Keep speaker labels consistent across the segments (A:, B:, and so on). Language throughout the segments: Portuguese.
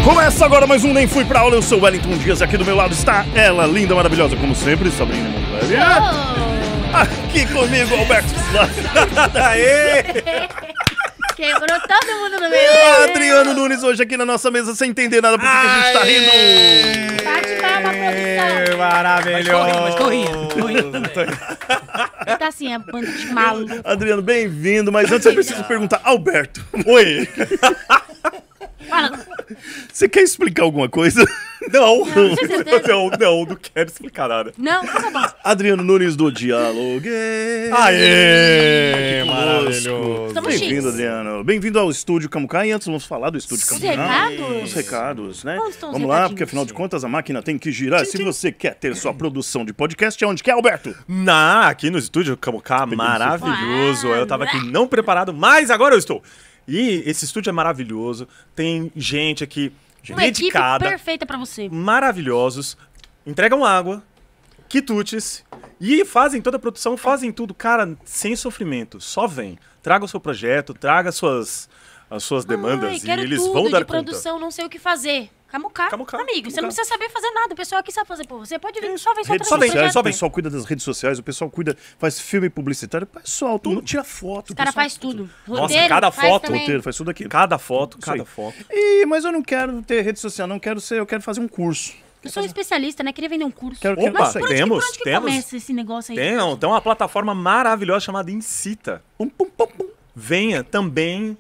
A: Começa agora mais um Nem Fui Pra Aula, eu sou o Wellington Dias, aqui do meu lado está ela, linda, maravilhosa, como sempre, Sabrina Monteiro. Aqui comigo, Alberto
B: Aê!
C: Quebrou todo mundo no meio.
A: Adriano Nunes hoje aqui na nossa mesa sem entender nada porque a gente tá rindo.
C: Bate palma, produção.
B: Maravilhoso!
D: Mas tô rindo também.
C: Tá assim, a banda de maluco.
A: Adriano, bem-vindo, mas antes eu preciso perguntar, Alberto. Oi.
C: Fala.
A: Você quer explicar alguma coisa?
B: Não,
C: não
B: não quero explicar nada.
C: Não, tá bom.
A: Adriano Nunes do Dialoguei.
B: Aê!
A: Conosco.
B: Maravilhoso!
C: Estamos
A: Bem-vindo,
C: chiques.
A: Adriano. Bem-vindo ao Estúdio Camucá. E antes vamos falar do Estúdio
C: Os
A: Camucá.
C: recados?
A: Os recados, né?
C: Onde estão os
A: Vamos lá,
C: recadinhos?
A: porque afinal de contas a máquina tem que girar. Se você quer ter sua produção de podcast, é onde que é, Alberto?
B: Aqui no estúdio Camucá, maravilhoso.
C: Uau.
B: Eu tava aqui não preparado, mas agora eu estou. E esse estúdio é maravilhoso. Tem gente aqui
C: Uma equipe
B: dedicada,
C: perfeita pra você.
B: maravilhosos. Entregam água, quitutes e fazem toda a produção, fazem tudo, cara, sem sofrimento. Só vem. Traga o seu projeto, traga as suas demandas
C: Ai,
B: e
C: quero
B: eles
C: tudo
B: vão dar
C: de
B: conta.
C: produção, não sei o que fazer. Camucá,
B: Camucá,
C: amigo, você
B: Camucá.
C: não precisa saber fazer nada. O pessoal aqui sabe fazer por você. Pode vir, só vem, só
A: Redes
C: traz o
B: vem,
A: sociais,
C: projeto.
A: o pessoal cuida das redes sociais, o pessoal cuida, faz filme publicitário, o pessoal tudo tira foto.
C: Os caras fazem tudo.
B: Nossa,
C: Roteiro,
B: cada
C: faz
B: foto,
C: também.
A: Roteiro, faz tudo aquilo.
B: Cada foto,
A: Isso aí.
B: cada foto.
A: Mas eu não quero ter rede social, não quero ser, eu quero fazer um curso.
C: Eu sou especialista, né? Queria vender um curso.
A: Quero
B: Opa,
A: isso aí.
B: temos,
C: Por onde que
B: temos.
C: começa esse negócio aí?
B: Tem uma plataforma maravilhosa chamada Incita.
A: Pum, pum, pum, pum.
B: Venha também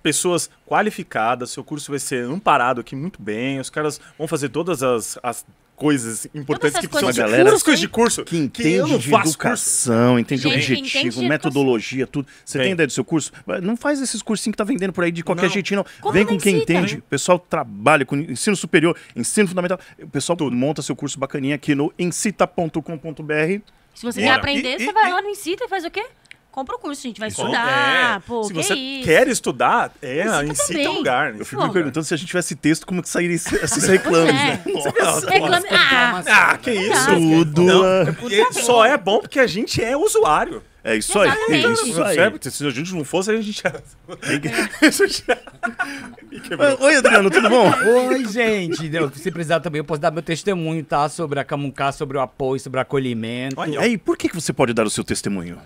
B: pessoas qualificadas, seu curso vai ser amparado aqui muito bem, os caras vão fazer todas as coisas importantes
C: essas
B: que precisam
C: coisas
A: de
B: ser.
A: curso
B: As coisas de curso.
A: Que
B: eu
A: entende
B: não
A: de
B: faço
A: educação, entende
C: Gente,
A: objetivo,
C: entende de educação.
A: metodologia, tudo. Você tem
B: Tem.
A: ideia do seu curso? Não faz esses cursinhos que tá vendendo por aí de qualquer
B: Não.
A: jeitinho, não.
C: Como
A: Vem
C: não
A: com quem
C: incita?
A: entende. O pessoal trabalha com ensino superior, ensino fundamental. O pessoal monta seu curso bacaninha aqui no incita.com.br.
C: Se você
B: Bora.
C: quer aprender, você vai lá no Incita e faz o quê? Compra o curso, gente. Vai estudar. Pô,
B: Se
C: que
B: você
C: isso?
B: quer estudar,
C: Incita
B: Incita é o
C: também.
B: lugar.
A: Eu fico
C: Porra.
A: me perguntando se a gente tivesse texto, como que sairia esses reclames, né?
C: Nossa, reclame.
B: Que isso?
A: Tudo.
B: Só é bom porque a gente é usuário.
A: É isso aí.
C: Exatamente.
A: É isso aí.
B: Certo? Se a gente não fosse, a gente era... Me quebrou.
A: Oi, Adriano, tudo bom?
D: Oi, gente. Se precisar também, eu posso dar meu testemunho, tá? Sobre a Camucá, sobre o apoio, sobre o acolhimento.
B: Olha,
A: E por que você pode dar o seu testemunho?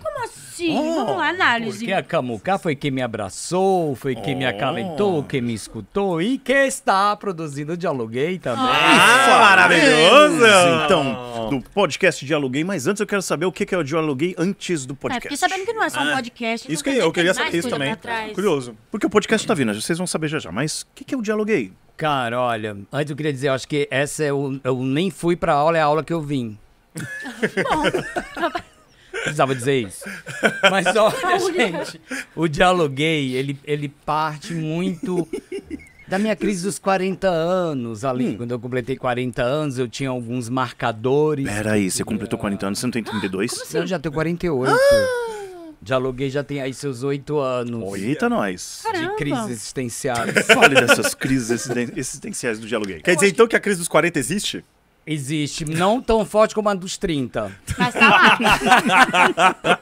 C: Sim, vamos lá, análise.
D: Porque a Camucá foi quem me abraçou, foi quem me acalentou, quem me escutou e que está produzindo o Dialoguei também.
B: maravilhoso!
A: Então, do podcast Dialoguei, mas antes eu quero saber o que é o Dialoguei antes do podcast.
C: Fiquei sabendo que não é só um podcast.
B: Isso
C: então
B: que
C: quer
B: eu
C: dizer
B: queria
C: tem mais
B: saber isso
C: coisa
B: também.
C: pra trás.
B: Curioso.
A: Porque o podcast tá vindo, vocês vão saber já. Mas o que é o Dialoguei?
D: Cara, olha, antes eu queria dizer, eu acho que essa é eu nem fui pra aula, é a aula que eu vim. Precisava dizer isso. Mas olha, gente, o Dialoguei, ele parte muito da minha crise dos 40 anos ali. Quando eu completei 40 anos, eu tinha alguns marcadores.
A: Peraí, você completou 40 anos, você não tem 32?
D: Eu já tenho 48. Dialoguei já tem aí seus 8 anos.
A: Eita, nós.
D: De
C: Caramba.
D: crises existenciais.
A: Fale dessas crises existenciais do Dialoguei.
B: Quer dizer então que a crise dos 40 existe?
D: Existe, não tão forte como a dos 30.
C: Mas tá lá.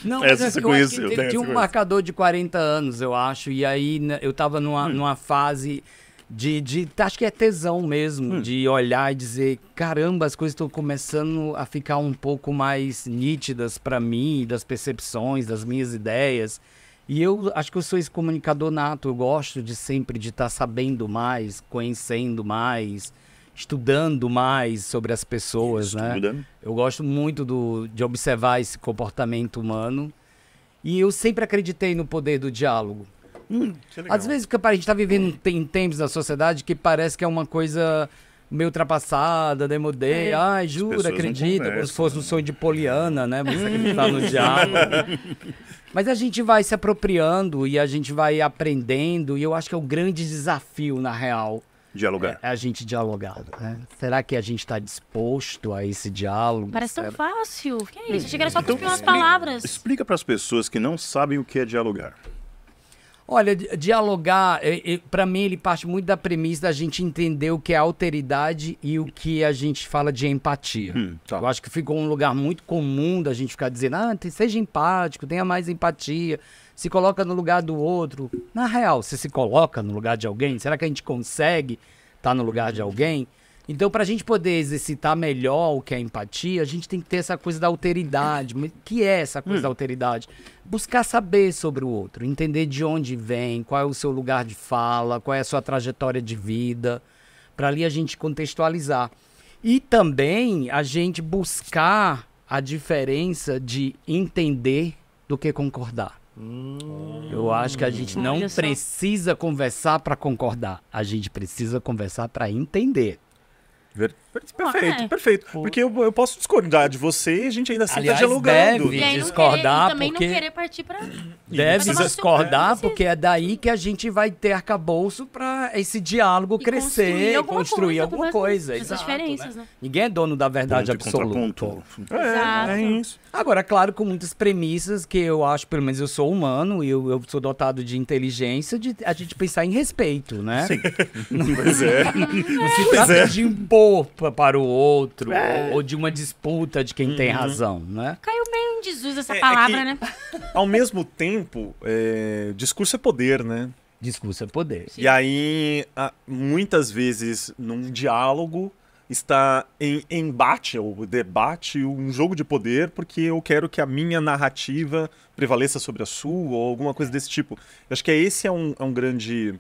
D: Não,
A: Essa
D: mas
A: você
D: é que eu acho
A: conheceu,
D: que
A: tem
D: ele tinha
B: essa
D: um marcador de 40 anos, eu acho. E aí eu tava numa fase de acho que é tesão mesmo, de olhar e dizer, caramba, as coisas estão começando a ficar um pouco mais nítidas pra mim, das percepções, das minhas ideias. E eu acho que eu sou esse comunicador nato, eu gosto de sempre de estar sabendo mais, conhecendo mais, estudando mais sobre as pessoas, né?
A: Estuda.
D: Eu gosto muito de observar esse comportamento humano. E eu sempre acreditei no poder do diálogo. Às vezes, porque a gente está vivendo em tempos da sociedade que parece que é uma coisa meio ultrapassada, demodê. Ai, jura,
A: pessoas não
D: acredita, como
A: conversam,
D: se fosse um sonho de Poliana, né? Você acreditar no diálogo. Mas a gente vai se apropriando e a gente vai aprendendo. E eu acho que é o grande desafio, na real,
A: Dialogar.
D: é a gente dialogar, né? Será que a gente está disposto a esse diálogo?
C: Parece tão
D: Será-
C: fácil. Que é isso? Chega só cuspir umas palavras.
A: Explica para as pessoas que não sabem o que é dialogar.
D: Olha, dialogar, para mim, ele parte muito da premissa da gente entender o que é alteridade e o que a gente fala de empatia.
A: Tá.
D: Eu acho que ficou um lugar muito comum da gente ficar dizendo, seja empático, tenha mais empatia, se coloca no lugar do outro. Na real, você se coloca no lugar de alguém? Será que a gente consegue estar no lugar de alguém? Então, para a gente poder exercitar melhor o que é empatia, a gente tem que ter essa coisa da alteridade. Mas o que é essa coisa da alteridade? Buscar saber sobre o outro, entender de onde vem, qual é o seu lugar de fala, qual é a sua trajetória de vida, para ali a gente contextualizar. E também a gente buscar a diferença de entender do que concordar. Eu acho que a gente não
C: Olha só.
D: precisa conversar para concordar, a gente precisa conversar para entender.
B: Perfeito,
C: é.
B: perfeito. Porque eu posso discordar de você e a gente ainda assim
D: Aliás,
B: tá dialogando.
D: deve.
C: E aí
D: discordar,
C: não também
D: porque-
C: não querer partir pra...
D: Deve
C: Mas
D: discordar,
C: precisa.
D: porque é daí que a gente vai ter arcabouço para esse diálogo
C: E
D: crescer, construir alguma coisa.
C: Essas
D: exato,
C: diferenças,
D: né?
C: né?
D: Ninguém é dono da verdade
A: Ponto e
D: absoluta.
A: contraponto.
C: Exato.
B: É isso.
D: Agora, claro, com muitas premissas que eu acho, pelo menos eu sou humano e eu sou dotado de inteligência, de a gente pensar em respeito, né?
A: Sim.
B: Pois é.
D: Não se trata de impor para o outro ou de uma disputa de quem tem razão, né?
C: Caiu meio em desuso essa
B: É
C: palavra,
B: que-
C: né?
B: Ao mesmo tempo, discurso é poder, né?
D: Discurso é poder.
B: E aí, muitas vezes, num diálogo, está em embate ou debate um jogo de poder porque eu quero que a minha narrativa prevaleça sobre a sua ou alguma coisa desse tipo. Eu acho que esse é um grande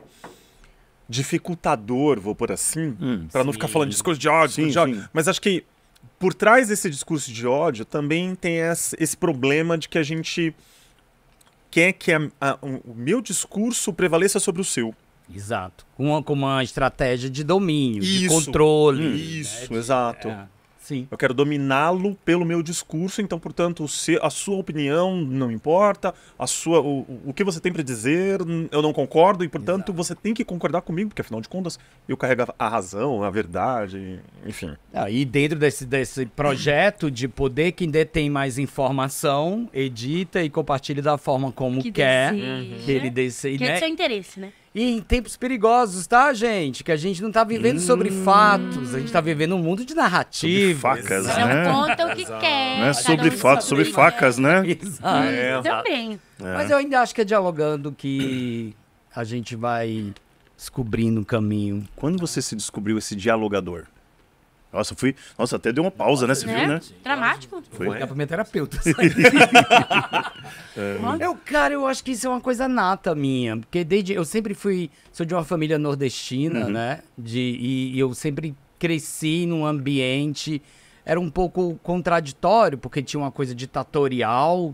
B: dificultador, vou por assim, para não ficar falando de discurso de ódio,
A: Sim,
B: discurso de ódio.
A: sim.
B: Mas acho que por trás desse discurso de ódio também tem esse problema de que a gente quer que o meu discurso prevaleça sobre o seu.
D: Exato. Com uma estratégia de domínio, de
B: Isso.
D: controle.
B: Isso, exato.
D: Sim.
B: Eu quero dominá-lo pelo meu discurso, então, portanto, a sua opinião não importa, o que você tem para dizer, eu não concordo, e, portanto, você tem que concordar comigo, porque, afinal de contas, eu carrego a razão, a verdade, enfim.
D: E dentro desse projeto de poder, quem detém mais informação, edita e compartilha da forma como
C: Que
D: quer.
C: deseja.
D: Que ele decide,
C: Que é do
D: né?
C: seu interesse, né?
D: E em tempos perigosos, tá, gente? Que a gente não tá vivendo sobre fatos, a gente tá vivendo um mundo de narrativa.
A: Facas,
C: Cada
A: né?
C: um conta o que quer.
A: Não é
C: cada
A: sobre
C: um
A: fatos, sobre
C: o que
A: facas, né?
D: Exato.
C: quer. Também.
D: Mas eu ainda acho que é dialogando que a gente vai descobrindo o caminho.
A: Quando você se descobriu esse dialogador? Nossa, até deu uma pausa, né? Você viu, né?
C: Dramático.
A: Foi.
D: Vou ligar pra minha terapeuta. Eu acho que isso é uma coisa nata minha. Porque eu sempre sou de uma família nordestina, né? E eu sempre cresci num ambiente, era um pouco contraditório, porque tinha uma coisa ditatorial,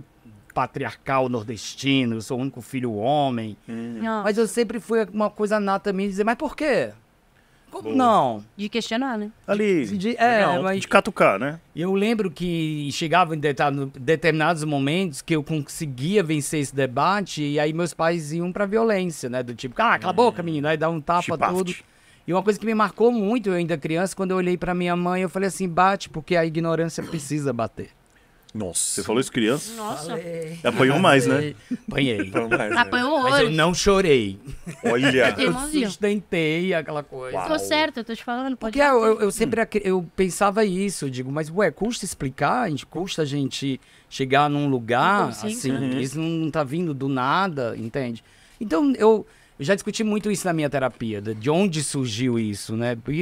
D: patriarcal nordestino, eu sou o único filho homem.
C: Não,
D: Mas eu sempre fui uma coisa nata minha, dizer, mas por quê? Como não?
C: de questionar, né?
A: Ali,
D: Mas
A: de catucar, né?
D: eu lembro que chegava em determinados momentos que eu conseguia vencer esse debate e aí meus pais iam pra violência, né? Do tipo, cala a boca, menino, aí dá um tapa,
A: Chipaft.
D: tudo. E uma coisa que me marcou muito, eu ainda criança, quando eu olhei pra minha mãe, eu falei assim, bate, porque a ignorância precisa bater.
B: Nossa.
A: Você falou isso criança?
C: Nossa.
A: Apanhou mais, né?
D: Apanhei.
C: Apanhou
D: Mas eu
C: hoje.
D: não chorei.
B: Olha.
C: Que
D: Eu
C: irmãozinho.
D: sustentei aquela coisa.
C: Ficou certo, eu tô te falando. Pode
D: Porque eu sempre eu pensava isso, eu digo, mas custa explicar, custa a gente chegar num lugar
C: Consciência,
D: assim, isso não tá vindo do nada, entende? Então eu já discuti muito isso na minha terapia, de onde surgiu isso, né? Porque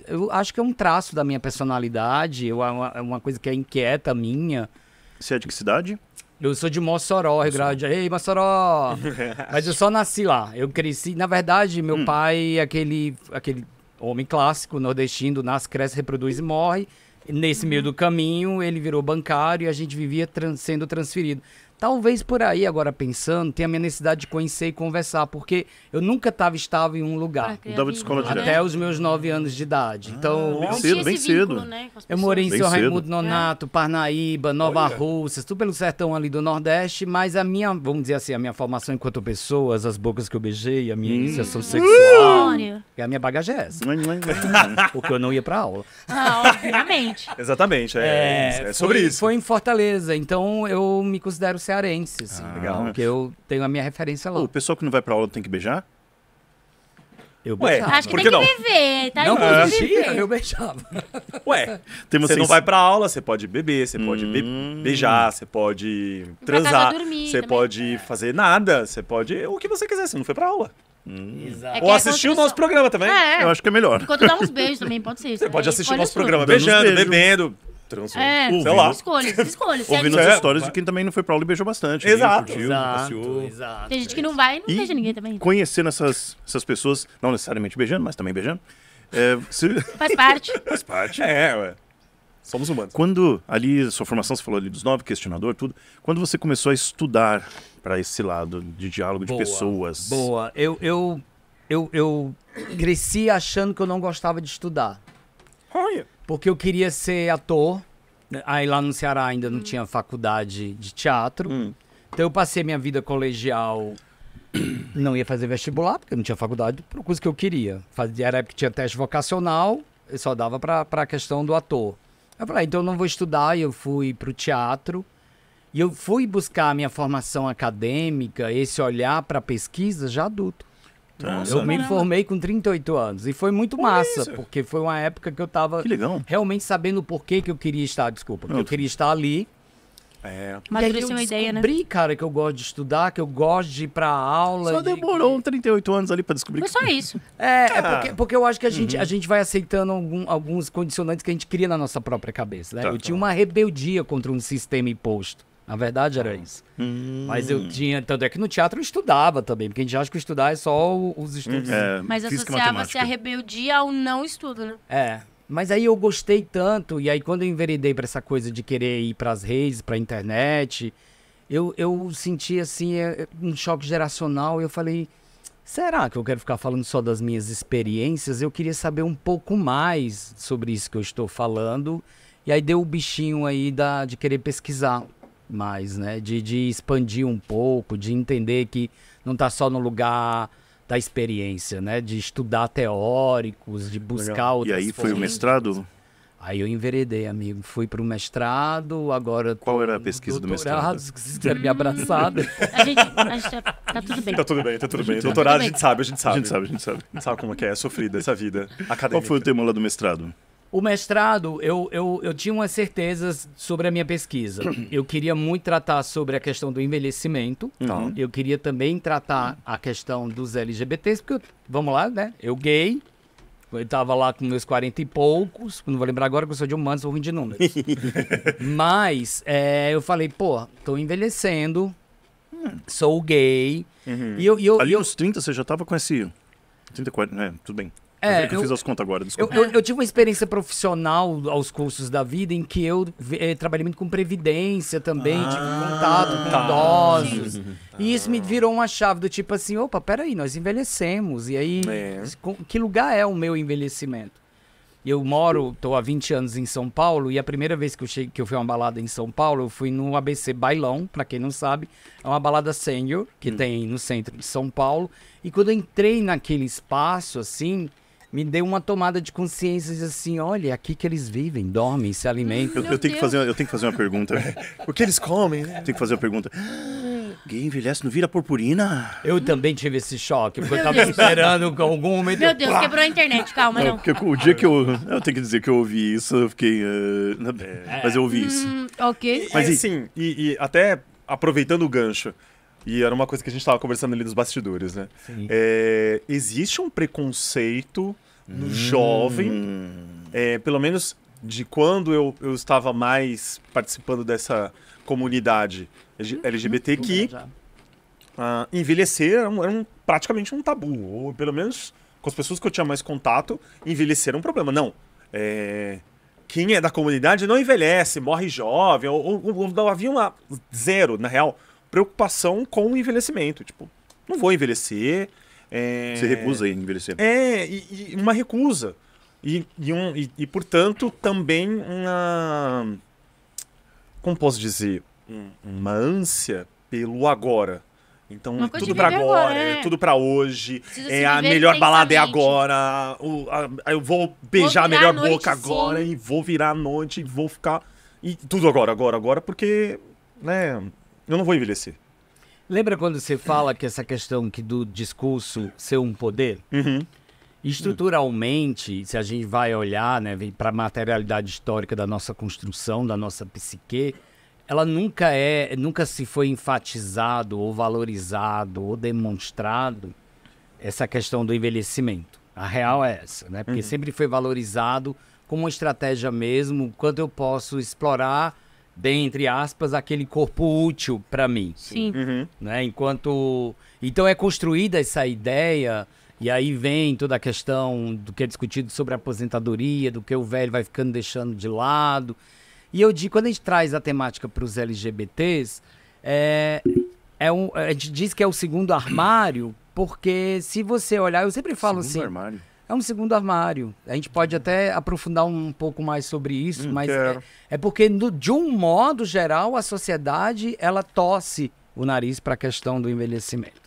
D: eu acho que é um traço da minha personalidade, é uma coisa que é inquieta minha.
A: Você é de que cidade?
D: Eu sou de Mossoró, Rio Grande. Ei, Mossoró! Mas eu só nasci lá. Eu cresci. Na verdade, meu pai é aquele homem clássico, nordestino, nasce, cresce, reproduz e morre. Nesse meio do caminho, ele virou bancário e a gente vivia sendo transferido. Talvez por aí, agora pensando, tenha a minha necessidade de conhecer e conversar, porque eu nunca estava estável em um lugar.
A: Mudava de escola direto.
D: Até os meus 9 anos de idade. Então,
A: bem
C: Não
A: cedo,
C: tinha
A: bem
C: esse vínculo,
A: cedo.
C: né, com as
D: eu morei em
A: Bem
D: São
A: cedo.
D: Raimundo Nonato, Parnaíba, Nova Russas, tudo pelo sertão ali do Nordeste, mas vamos dizer assim, a minha formação enquanto pessoa, as bocas que eu beijei, a minha iniciação sexual,
C: História.
D: e a minha bagagem é essa, porque eu não ia pra aula.
C: Ah, obviamente.
B: Exatamente, é sobre
D: foi-
B: isso.
D: Foi em Fortaleza, então eu me considero cearense, assim.
B: legal.
D: Porque eu tenho a minha referência lá.
A: O pessoal que não vai pra aula tem que beijar?
D: Eu
B: Ué,
D: beijava.
C: Acho que
B: Por
C: tem
B: que
C: que
B: não?
C: viver, tá?
D: Não
C: Tem que
D: podia,
C: viver.
D: eu beijava.
B: Ué,
A: Tem
B: você
A: vocês...
B: não vai pra aula, você pode beber, você pode beijar, você pode
C: pra casa
B: transar,
C: dormir
B: você
C: também.
B: pode fazer nada, você pode o que você quiser, você não foi pra aula.
D: Exato.
C: É que
B: Ou
C: é
B: assistir o
C: construção.
B: nosso programa também.
A: Eu acho que é melhor.
C: Enquanto dá uns beijos também, pode ser isso.
B: Você pode assistir o nosso programa
A: Dando uns
B: beijando,
A: beijos.
B: bebendo, transando, sei lá.
C: Escolha.
A: Ouvindo
B: É,
A: as histórias de quem também não foi pra aula e beijou bastante.
B: Exato.
A: Curtiu, passeou.
D: Exato.
C: Tem gente que não vai e não
A: E-
C: beija ninguém também.
A: Conhecendo essas pessoas, não necessariamente beijando, mas também beijando,
C: Faz parte.
A: faz parte.
B: Ué. Somos humanos.
A: Quando ali, sua formação, você falou ali dos 9, questionador, tudo. Quando você começou a estudar para esse lado de diálogo de
D: Boa,
A: pessoas.
D: Boa. Eu cresci achando que eu não gostava de estudar.
B: Olha.
D: Porque eu queria ser ator. Aí lá no Ceará ainda não tinha faculdade de teatro. Então eu passei minha vida colegial, não ia fazer vestibular, porque não tinha faculdade, por coisa que eu queria. Era época que tinha teste vocacional, eu só dava pra a questão do ator. Eu falei, então eu não vou estudar, e eu fui pro teatro. E eu fui buscar a minha formação acadêmica, esse olhar pra pesquisa já adulto.
A: Nossa,
D: Eu me formei com 38 anos. E foi muito massa, porque foi uma época que eu tava
A: que legal.
D: realmente sabendo por que eu queria estar, desculpa, porque eu queria estar ali.
B: É.
D: E aí eu
C: Amadureceu uma ideia, né?
D: descobri, cara, que eu gosto de estudar, que eu gosto de ir pra aula.
A: Só demorou 38 anos ali pra descobrir
C: Foi só isso.
D: Porque eu acho que a gente vai aceitando alguns condicionantes que a gente cria na nossa própria cabeça, né?
A: Tá,
D: Eu tinha uma rebeldia contra um sistema imposto. Na verdade era isso. Mas eu tinha, tanto é que no teatro eu estudava também, porque a gente acha que estudar é só os estudos.
C: Mas
A: física e
C: associava-se
A: matemática.
C: a rebeldia ao não estudo, né?
D: Mas aí eu gostei tanto, e aí quando eu enveredei pra essa coisa de querer ir pras redes, pra internet, eu senti assim um choque geracional, e eu falei, será que eu quero ficar falando só das minhas experiências? Eu queria saber um pouco mais sobre isso que eu estou falando, e aí deu o bichinho aí de querer pesquisar mais, né? De expandir um pouco, de entender que não tá só no lugar da experiência, né? De estudar teóricos, de buscar
A: E
D: outras
A: aí foi o
D: fontes.
A: mestrado?
D: Aí eu enveredei, amigo. Fui pro mestrado, agora...
A: Qual
D: tô
A: era a
D: no
A: pesquisa do
D: doutorado,
A: mestrado?
D: Se vocês quiserem me abraçar.
C: A gente tá tudo bem.
B: Tá tudo bem, tá tudo bem.
C: Tá
B: Doutorado
C: tudo
B: a
C: bem.
B: gente sabe, a gente
A: A
B: sabe.
A: gente sabe, a gente sabe.
B: A gente sabe como que é sofrida essa vida
A: Qual
B: acadêmica.
A: foi o tema lá do mestrado?
D: O mestrado, eu tinha umas certezas sobre a minha pesquisa. Eu queria muito tratar sobre a questão do envelhecimento. Eu queria também tratar a questão dos LGBTs, porque, vamos lá, né? Eu gay, eu tava lá com meus 40 e poucos, não vou lembrar agora que eu sou de humanos, sou ruim de números. Mas eu falei, pô, tô envelhecendo, sou gay, e eu
A: Ali nos 30 você já tava com esse... 30, 40, tudo bem. Eu fiz as contas agora, desculpa.
D: Eu tive uma experiência profissional aos cursos da vida em que eu trabalhei muito com previdência também, tive contato com idosos. E isso me virou uma chave do tipo assim, opa, peraí, nós envelhecemos. E aí, que lugar é o meu envelhecimento? Eu tô há 20 anos em São Paulo, e a primeira vez que eu fui a uma balada em São Paulo, eu fui no ABC Bailão, pra quem não sabe, é uma balada sênior, que tem no centro de São Paulo. E quando eu entrei naquele espaço, assim, me deu uma tomada de consciência de assim, olha, é aqui que eles vivem, dormem, se alimentam.
A: Eu tenho que fazer uma pergunta.
B: O que eles comem, né?
A: Tenho que fazer uma pergunta. Gay envelhece, não vira purpurina?
D: Eu também tive esse choque, porque eu tava esperando que algum momento...
C: Meu Deus, quebrou a internet, calma, não.
A: Porque o dia que eu tenho que dizer que eu ouvi isso, eu fiquei... mas eu ouvi isso.
C: Ok.
B: Mas assim, e até aproveitando o gancho, e era uma coisa que a gente tava conversando ali nos bastidores, né?
D: Sim.
B: Existe um preconceito no jovem, pelo menos de quando eu estava mais participando dessa comunidade LGBT, que envelhecer era praticamente um tabu, ou pelo menos com as pessoas que eu tinha mais contato, envelhecer era um problema. Não, quem é da comunidade não envelhece, morre jovem, ou havia uma zero, na real, preocupação com o envelhecimento. Tipo, não vou envelhecer.
A: Você recusa a envelhecer.
B: E uma recusa. E, portanto, também uma... Como posso dizer? Uma ânsia pelo agora. Então,
C: Uma coisa
B: tudo
C: de
B: pra
C: viver
B: agora,
C: agora,
B: tudo pra hoje.
C: Precisa se
B: A
C: viver
B: melhor balada é
C: intensamente.
B: agora. Eu vou beijar a
C: virar
B: melhor
C: a noite,
B: boca agora
C: sim.
B: e vou virar a noite e vou ficar... E tudo agora, porque, né... eu não vou envelhecer.
D: Lembra quando você fala que essa questão do discurso ser um poder? Estruturalmente, se a gente vai olhar, né, para a materialidade histórica da nossa construção, da nossa psique, ela nunca se foi enfatizado ou valorizado ou demonstrado essa questão do envelhecimento. A real é essa, né? Porque sempre foi valorizado como uma estratégia mesmo, quanto eu posso explorar, dentre aspas, aquele corpo útil para mim.
C: Sim.
D: Né? Então é construída essa ideia, e aí vem toda a questão do que é discutido sobre a aposentadoria, do que o velho vai ficando deixando de lado. E eu digo, quando a gente traz a temática para os LGBTs, a gente diz que é o segundo armário, porque se você olhar, eu sempre falo assim,
A: armário.
D: é um segundo armário. A gente pode até aprofundar um pouco mais sobre isso, mas é porque, de um modo geral, a sociedade, ela torce o nariz para a questão do envelhecimento.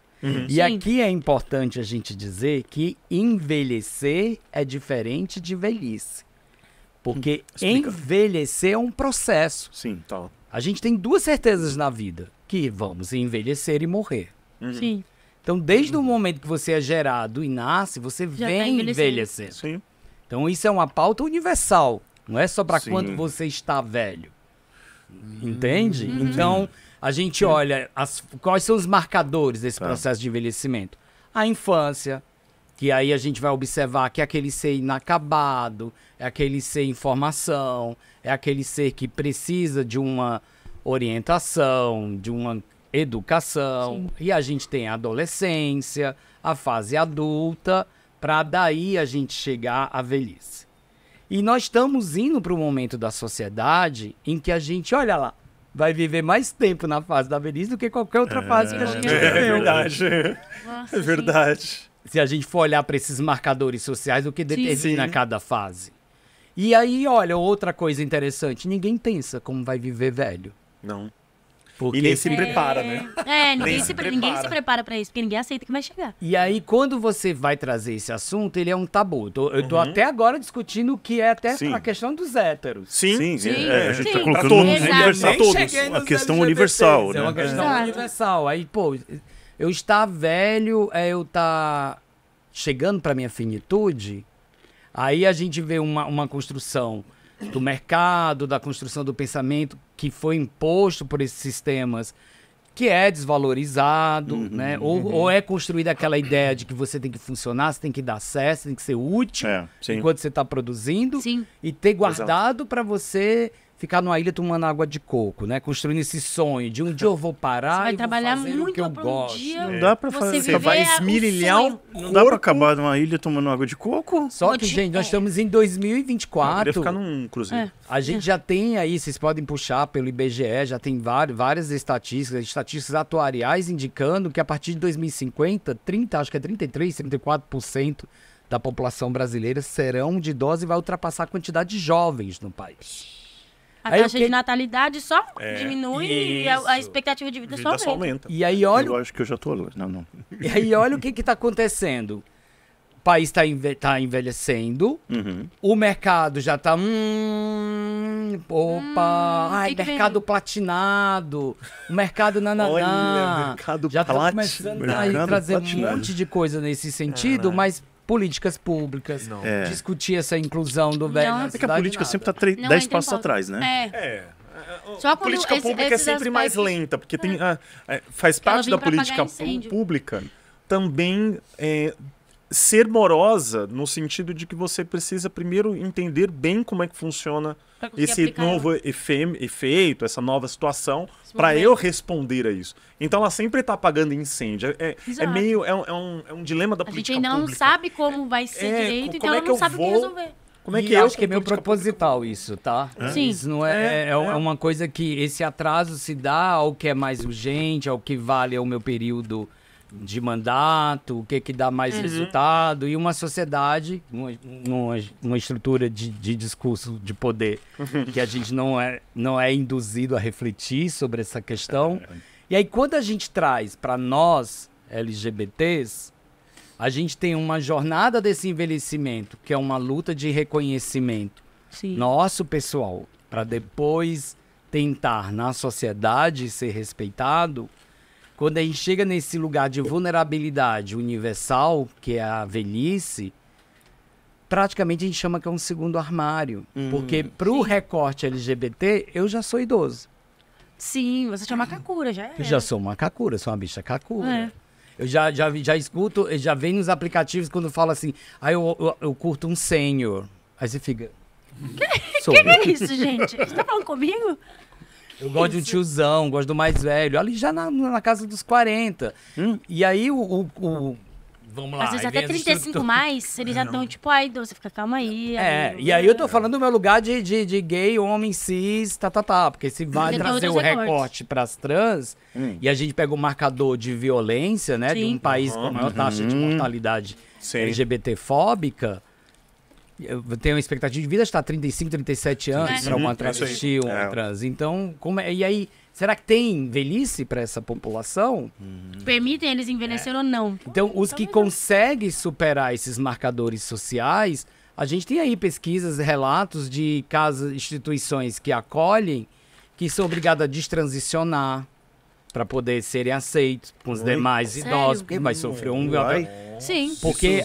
D: E
C: Sim.
D: aqui é importante a gente dizer que envelhecer é diferente de velhice. Porque
B: Explica.
D: envelhecer é um processo.
B: Sim, tá.
D: A gente tem duas certezas na vida, que vamos envelhecer e morrer.
C: Sim.
D: Então, desde o momento que você é gerado e nasce, você
C: Já tá
D: vem
C: envelhecendo.
D: envelhecendo.
B: Sim.
D: Então, isso é uma pauta universal. Não é só para
B: Sim.
D: quando você está velho. Entende? Então, a gente olha quais são os marcadores desse processo de envelhecimento. A infância, que aí a gente vai observar que é aquele ser inacabado, é aquele ser em formação, é aquele ser que precisa de uma orientação, de uma educação. E a gente tem a adolescência, a fase adulta, para daí a gente chegar à velhice. E nós estamos indo para um momento da sociedade em que a gente, olha lá, vai viver mais tempo na fase da velhice do que qualquer outra fase que a gente
B: É
D: viveu.
B: verdade.
C: Nossa,
B: É verdade.
D: Se a gente for olhar para esses marcadores sociais, o que determina
B: Sim.
D: cada fase. E aí, olha, outra coisa interessante, ninguém pensa como vai viver velho.
B: Não.
D: Porque
B: E nem se prepara, né?
C: ninguém
B: se
C: se
B: prepara.
C: prepara pra isso, porque ninguém aceita que vai chegar.
D: E aí, quando você vai trazer esse assunto, ele é um tabu. Eu tô até agora discutindo o que é até
B: Sim.
D: a questão dos héteros.
B: Sim.
C: Sim.
A: A gente tá
C: Sim.
A: colocando
B: Pra todos,
A: um
C: Exato.
A: universal.
B: Nem todos.
D: cheguei
A: Uma
D: nos
A: questão
D: LGBTs,
A: universal,
D: É uma
A: né?
D: questão
C: Exato.
D: universal. Aí, pô, eu estar velho é eu estar chegando pra minha finitude. Aí a gente vê uma construção do mercado, da construção do pensamento que foi imposto por esses sistemas, que é desvalorizado, né? Ou é construída aquela ideia de que você tem que funcionar, você tem que dar certo, você tem que ser útil
A: Sim.
D: enquanto você está produzindo
C: Sim.
D: e ter guardado para você ficar numa ilha tomando água de coco, né? Construindo esse sonho de um dia eu vou parar
C: Você vai
D: e
C: trabalhar
D: vou fazer o
C: muito
D: que eu
C: pra um
D: gosto.
C: dia.
A: Não dá pra
C: Você
A: fazer.
C: viver
B: vai
C: o
B: esmirilhar
C: sonho.
A: Não dá pra acabar numa ilha tomando água de coco?
D: Só
C: Vou
D: que,
C: te-
D: gente, nós estamos em
B: Eu
D: 2024.
B: queria ficar num cruzeiro.
D: A gente já tem aí, vocês podem puxar pelo IBGE, já tem várias estatísticas atuariais indicando que a partir de 2050, acho que é 33, 34% da população brasileira serão de idosos e vai ultrapassar a quantidade de jovens no país.
C: A
D: Aí eu
C: taxa
D: que-
C: de natalidade só diminui e a
B: isso.
C: expectativa de vida
B: Vida
C: só
B: só
C: aumenta.
B: aumenta.
D: E aí olha,
A: Eu acho que eu já tô. Não.
D: e aí, olha o que está acontecendo. O país está envelhecendo, o mercado já está. Ai,
C: que
D: mercado platinado, o mercado nananá.
B: Olha, mercado
D: já tá
B: plat-
D: começando a
A: mercado
D: trazer um
A: platinado.
D: monte de coisa nesse sentido, mas políticas públicas,
A: É.
D: discutir essa inclusão do velho.
C: Não.
D: na
C: É
A: É que a
D: cidade,
A: política
D: nada.
A: sempre tá
C: Não
A: 10
C: entra em
A: passos
C: pauta.
A: atrás, né?
C: Só
B: A
C: quando
B: política pública é
C: esses
B: sempre mais
C: aspectos-
B: lenta, porque faz
C: Ela
B: parte
C: vem
B: da
C: pra
B: política
C: apagar incêndio.
B: pública também ser morosa, no sentido de que você precisa primeiro entender bem como é que funciona
C: Pra conseguir
B: esse
C: aplicar
B: novo efeito, essa nova situação,
C: Esse
B: para
C: movimento.
B: eu responder a isso. Então ela sempre está apagando incêndio. É
C: Exato.
B: meio. É um dilema da
C: A gente
B: política
C: ainda não
B: pública.
C: sabe como vai ser direito, então
B: como é
C: ela
B: que
C: não
B: eu
C: sabe o que
B: vou-
C: resolver.
B: Como é
D: E
B: que eu,
D: acho que é
B: como
D: meio
B: política
D: proposital isso, tá?
C: Sim.
D: Isso não é uma coisa que esse atraso se dá ao que é mais urgente, ao que vale ao meu período de mandato, o que dá mais resultado, e uma sociedade, uma estrutura de discurso de poder que a gente não é induzido a refletir sobre essa questão. E aí, quando a gente traz para nós, LGBTs, a gente tem uma jornada desse envelhecimento, que é uma luta de reconhecimento
C: Sim.
D: nosso pessoal, para depois tentar na sociedade ser respeitado, quando a gente chega nesse lugar de vulnerabilidade universal, que é a velhice, praticamente a gente chama que é um segundo armário. Porque pro recorte LGBT, eu já sou idoso.
C: Sim, você chama Kakura, já é.
D: Eu já sou uma kakura, sou uma bicha kakura.
C: É.
D: Eu já escuto, já vem nos aplicativos quando fala assim, eu curto um sênior. Aí você fica... Sou
C: Que
D: eu.
C: é isso, gente? Você tá falando comigo?
D: Eu gosto de um tiozão, gosto do mais velho, ali já na casa dos 40. E aí vamos lá.
C: Às vezes
D: aí
C: até
D: vem as
C: 35 mais, eles já estão tipo, ai, você fica, calma aí. amigo.
D: E aí eu tô falando do meu lugar de gay, homem, cis, porque se vai
C: Tem
D: trazer o
C: outros recortes.
D: recorte pras trans, e a gente pega o marcador de violência, né, de
C: Sim.
D: um país com a maior taxa de mortalidade LGBT-fóbica, eu tenho uma expectativa de vida de estar 35, 37 anos para uma travesti ou uma trans. Então, e aí, será que tem velhice para essa população?
C: Permitem eles envelhecer ou não?
D: Então, os que conseguem superar esses marcadores sociais, a gente tem aí pesquisas, relatos de casas, instituições que acolhem, que são obrigadas a destransicionar para poder serem aceitos com os demais
C: Sério?
D: idosos, porque vai sofrer um...
C: Sim.
D: Porque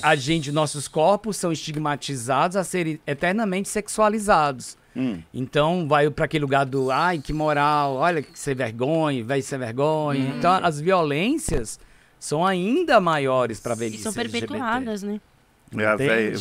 D: nossos corpos são estigmatizados a serem eternamente sexualizados. Então, vai para aquele lugar do, ai, que moral, olha que sem vergonha, vai ser vergonha. Então, as violências são ainda maiores para
C: E
D: velhice
C: são
D: LGBT.
C: perpetuadas, né?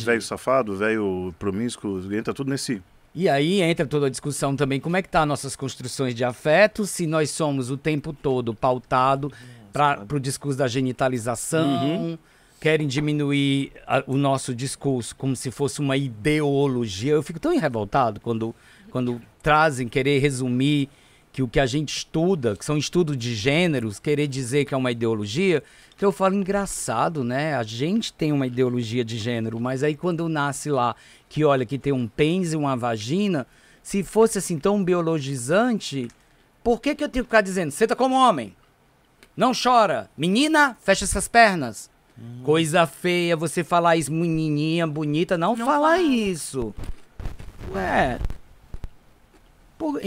A: Velho safado, velho promíscuo, entra tudo nesse...
D: E aí entra toda a discussão também, como é que tá nossas construções de afeto, se nós somos o tempo todo pautado para o discurso da genitalização, querem diminuir o nosso discurso como se fosse uma ideologia. Eu fico tão revoltado quando trazem, querer resumir que o que a gente estuda, que são estudos de gêneros, querer dizer que é uma ideologia, que eu falo, engraçado, né? A gente tem uma ideologia de gênero, mas aí quando nasce lá, que olha que tem um pênis e uma vagina, se fosse assim tão biologizante, por que eu tenho que ficar dizendo, senta como homem, não chora, menina, fecha essas pernas. Coisa feia você falar isso, menininha bonita, não fala isso. Ué...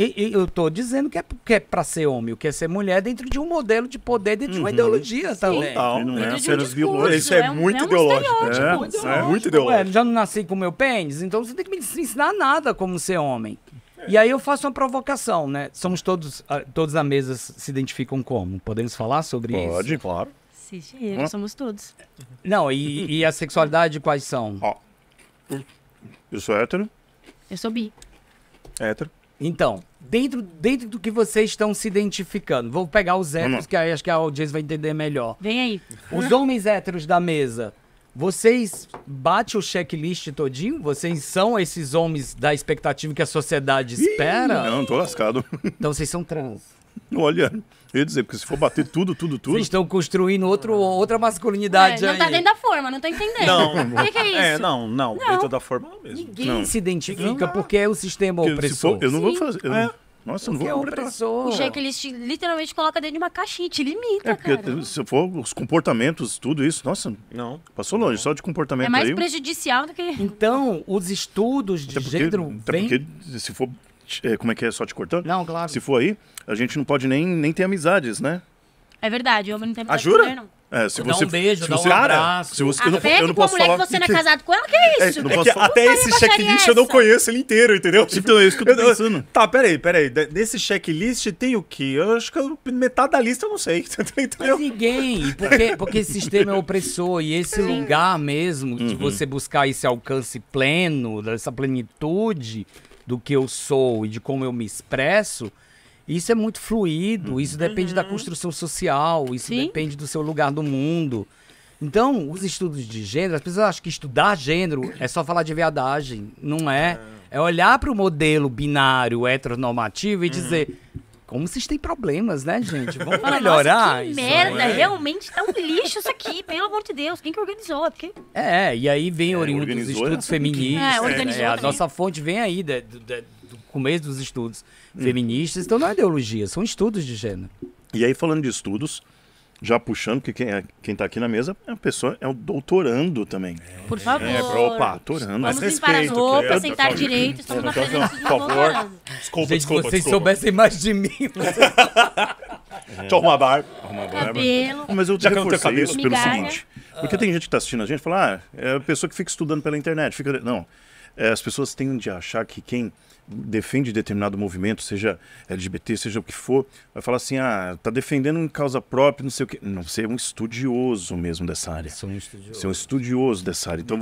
D: Eu tô dizendo que é pra ser homem, o que é ser mulher dentro de um modelo de poder, dentro de uma ideologia também.
B: Total.
A: Não é
C: Dentro de um
A: apenas
C: discurso,
A: biológico.
B: Isso é muito ideológico. Muito ideológico.
D: Ué, já não nasci com meu pênis, então você tem que me ensinar nada como ser homem. E aí eu faço uma provocação, né? Somos todos na mesa se identificam como? Podemos falar sobre isso?
A: Pode, claro.
C: Sim, somos todos.
D: Não, e a sexualidade quais são?
A: Ó, eu sou hétero.
C: Eu sou bi.
A: Hétero.
D: Então, dentro do que vocês estão se identificando, vou pegar os héteros, que aí acho que a audiência vai entender melhor.
C: Vem aí.
D: Os homens héteros da mesa, vocês batem o checklist todinho? Vocês são esses homens da expectativa que a sociedade espera?
A: Não, tô lascado.
D: Então vocês são trans.
A: Olha, eu ia dizer, porque se for bater tudo.
D: Vocês estão construindo outra masculinidade
C: não
D: aí.
C: tá dentro da forma, não tô entendendo.
B: Não.
C: O que é isso?
B: Não. Dentro da forma mesmo.
D: Ninguém se identifica porque é o sistema
A: Porque se
D: opressor.
A: for, eu não vou fazer.
B: É.
A: Nossa, eu não
D: Porque é
A: vou completar.
D: opressor.
C: O checklist literalmente coloca dentro de uma caixinha, te limita,
A: Porque
C: cara.
A: se for os comportamentos, tudo isso, nossa,
B: Não.
A: passou longe, só de comportamento
C: É mais
A: aí.
C: prejudicial do que...
D: Então, os estudos de gênero vêm...
A: porque se for, como é que é, só te cortando?
D: Não, claro.
A: Se for aí, a gente não pode nem ter amizades, né?
C: É verdade, homem não tem amizade
B: jura?
C: com mulher, não.
A: É, se
D: Dá
A: você,
D: um beijo,
A: se
D: dá um
A: você,
D: abraço.
A: Se você, eu
C: Afeto
A: não
C: com a
A: posso
C: mulher
A: falar
C: que você não é casado com ela, que é isso?
A: não
B: É
A: posso
B: que
A: falar.
B: até esse
C: baixaria
B: checklist
C: é
B: eu não
C: essa?
B: conheço ele inteiro, entendeu?
A: Então, é isso que eu tô pensando.
B: Tá, peraí. Nesse checklist tem o quê? Eu acho que metade da lista eu não sei.
D: Mas
B: Entendeu?
D: ninguém, porque esse sistema é opressor e esse lugar mesmo de você buscar esse alcance pleno, dessa plenitude do que eu sou e de como eu me expresso, isso é muito fluido, isso depende da construção social, isso
C: Sim.
D: depende do seu lugar do mundo. Então, os estudos de gênero, as pessoas acham que estudar gênero é só falar de viadagem. Não é. É olhar para o modelo binário heteronormativo e dizer... Como vocês têm problemas, né, gente? Vamos
C: Fala,
D: melhorar
C: nossa, que
D: isso.
C: merda,
D: né?
C: realmente tá um lixo isso aqui, pelo amor de Deus. Quem que organizou? É porque...
D: E aí vem oriundo dos
A: organizou,
D: estudos
A: né?
D: feministas.
C: Organizou
D: A
C: também.
D: nossa fonte vem aí do começo dos estudos feministas. Então não é ideologia, são estudos de gênero.
A: E aí, falando de estudos, já puxando, porque quem tá aqui na mesa é a pessoa, é o doutorando também.
C: Por favor.
A: Opa, doutorando.
C: Vamos
B: Mas
C: limpar as
B: respeito,
C: roupas,
B: querido.
C: sentar direito. Estamos na presença de
A: Por favor.
C: doutorando.
B: Desculpa,
D: Gente,
B: desculpa,
D: vocês
B: desculpa.
D: soubessem mais de mim.
B: Deixa eu arrumar a barba.
C: Cabelo.
A: Mas eu
B: Já que eu não tenho
A: reforcei
B: cabelo.
A: isso pelo
C: Migalha.
A: seguinte. Porque tem gente que tá assistindo a gente e fala, é a pessoa que fica estudando pela internet. Não. As pessoas tendem a achar que quem defende determinado movimento, seja LGBT, seja o que for, vai falar assim, tá defendendo em causa própria, não sei o quê. Não, você é um estudioso mesmo dessa área.
D: Sou um estudioso.
A: Você é um estudioso dessa área. Então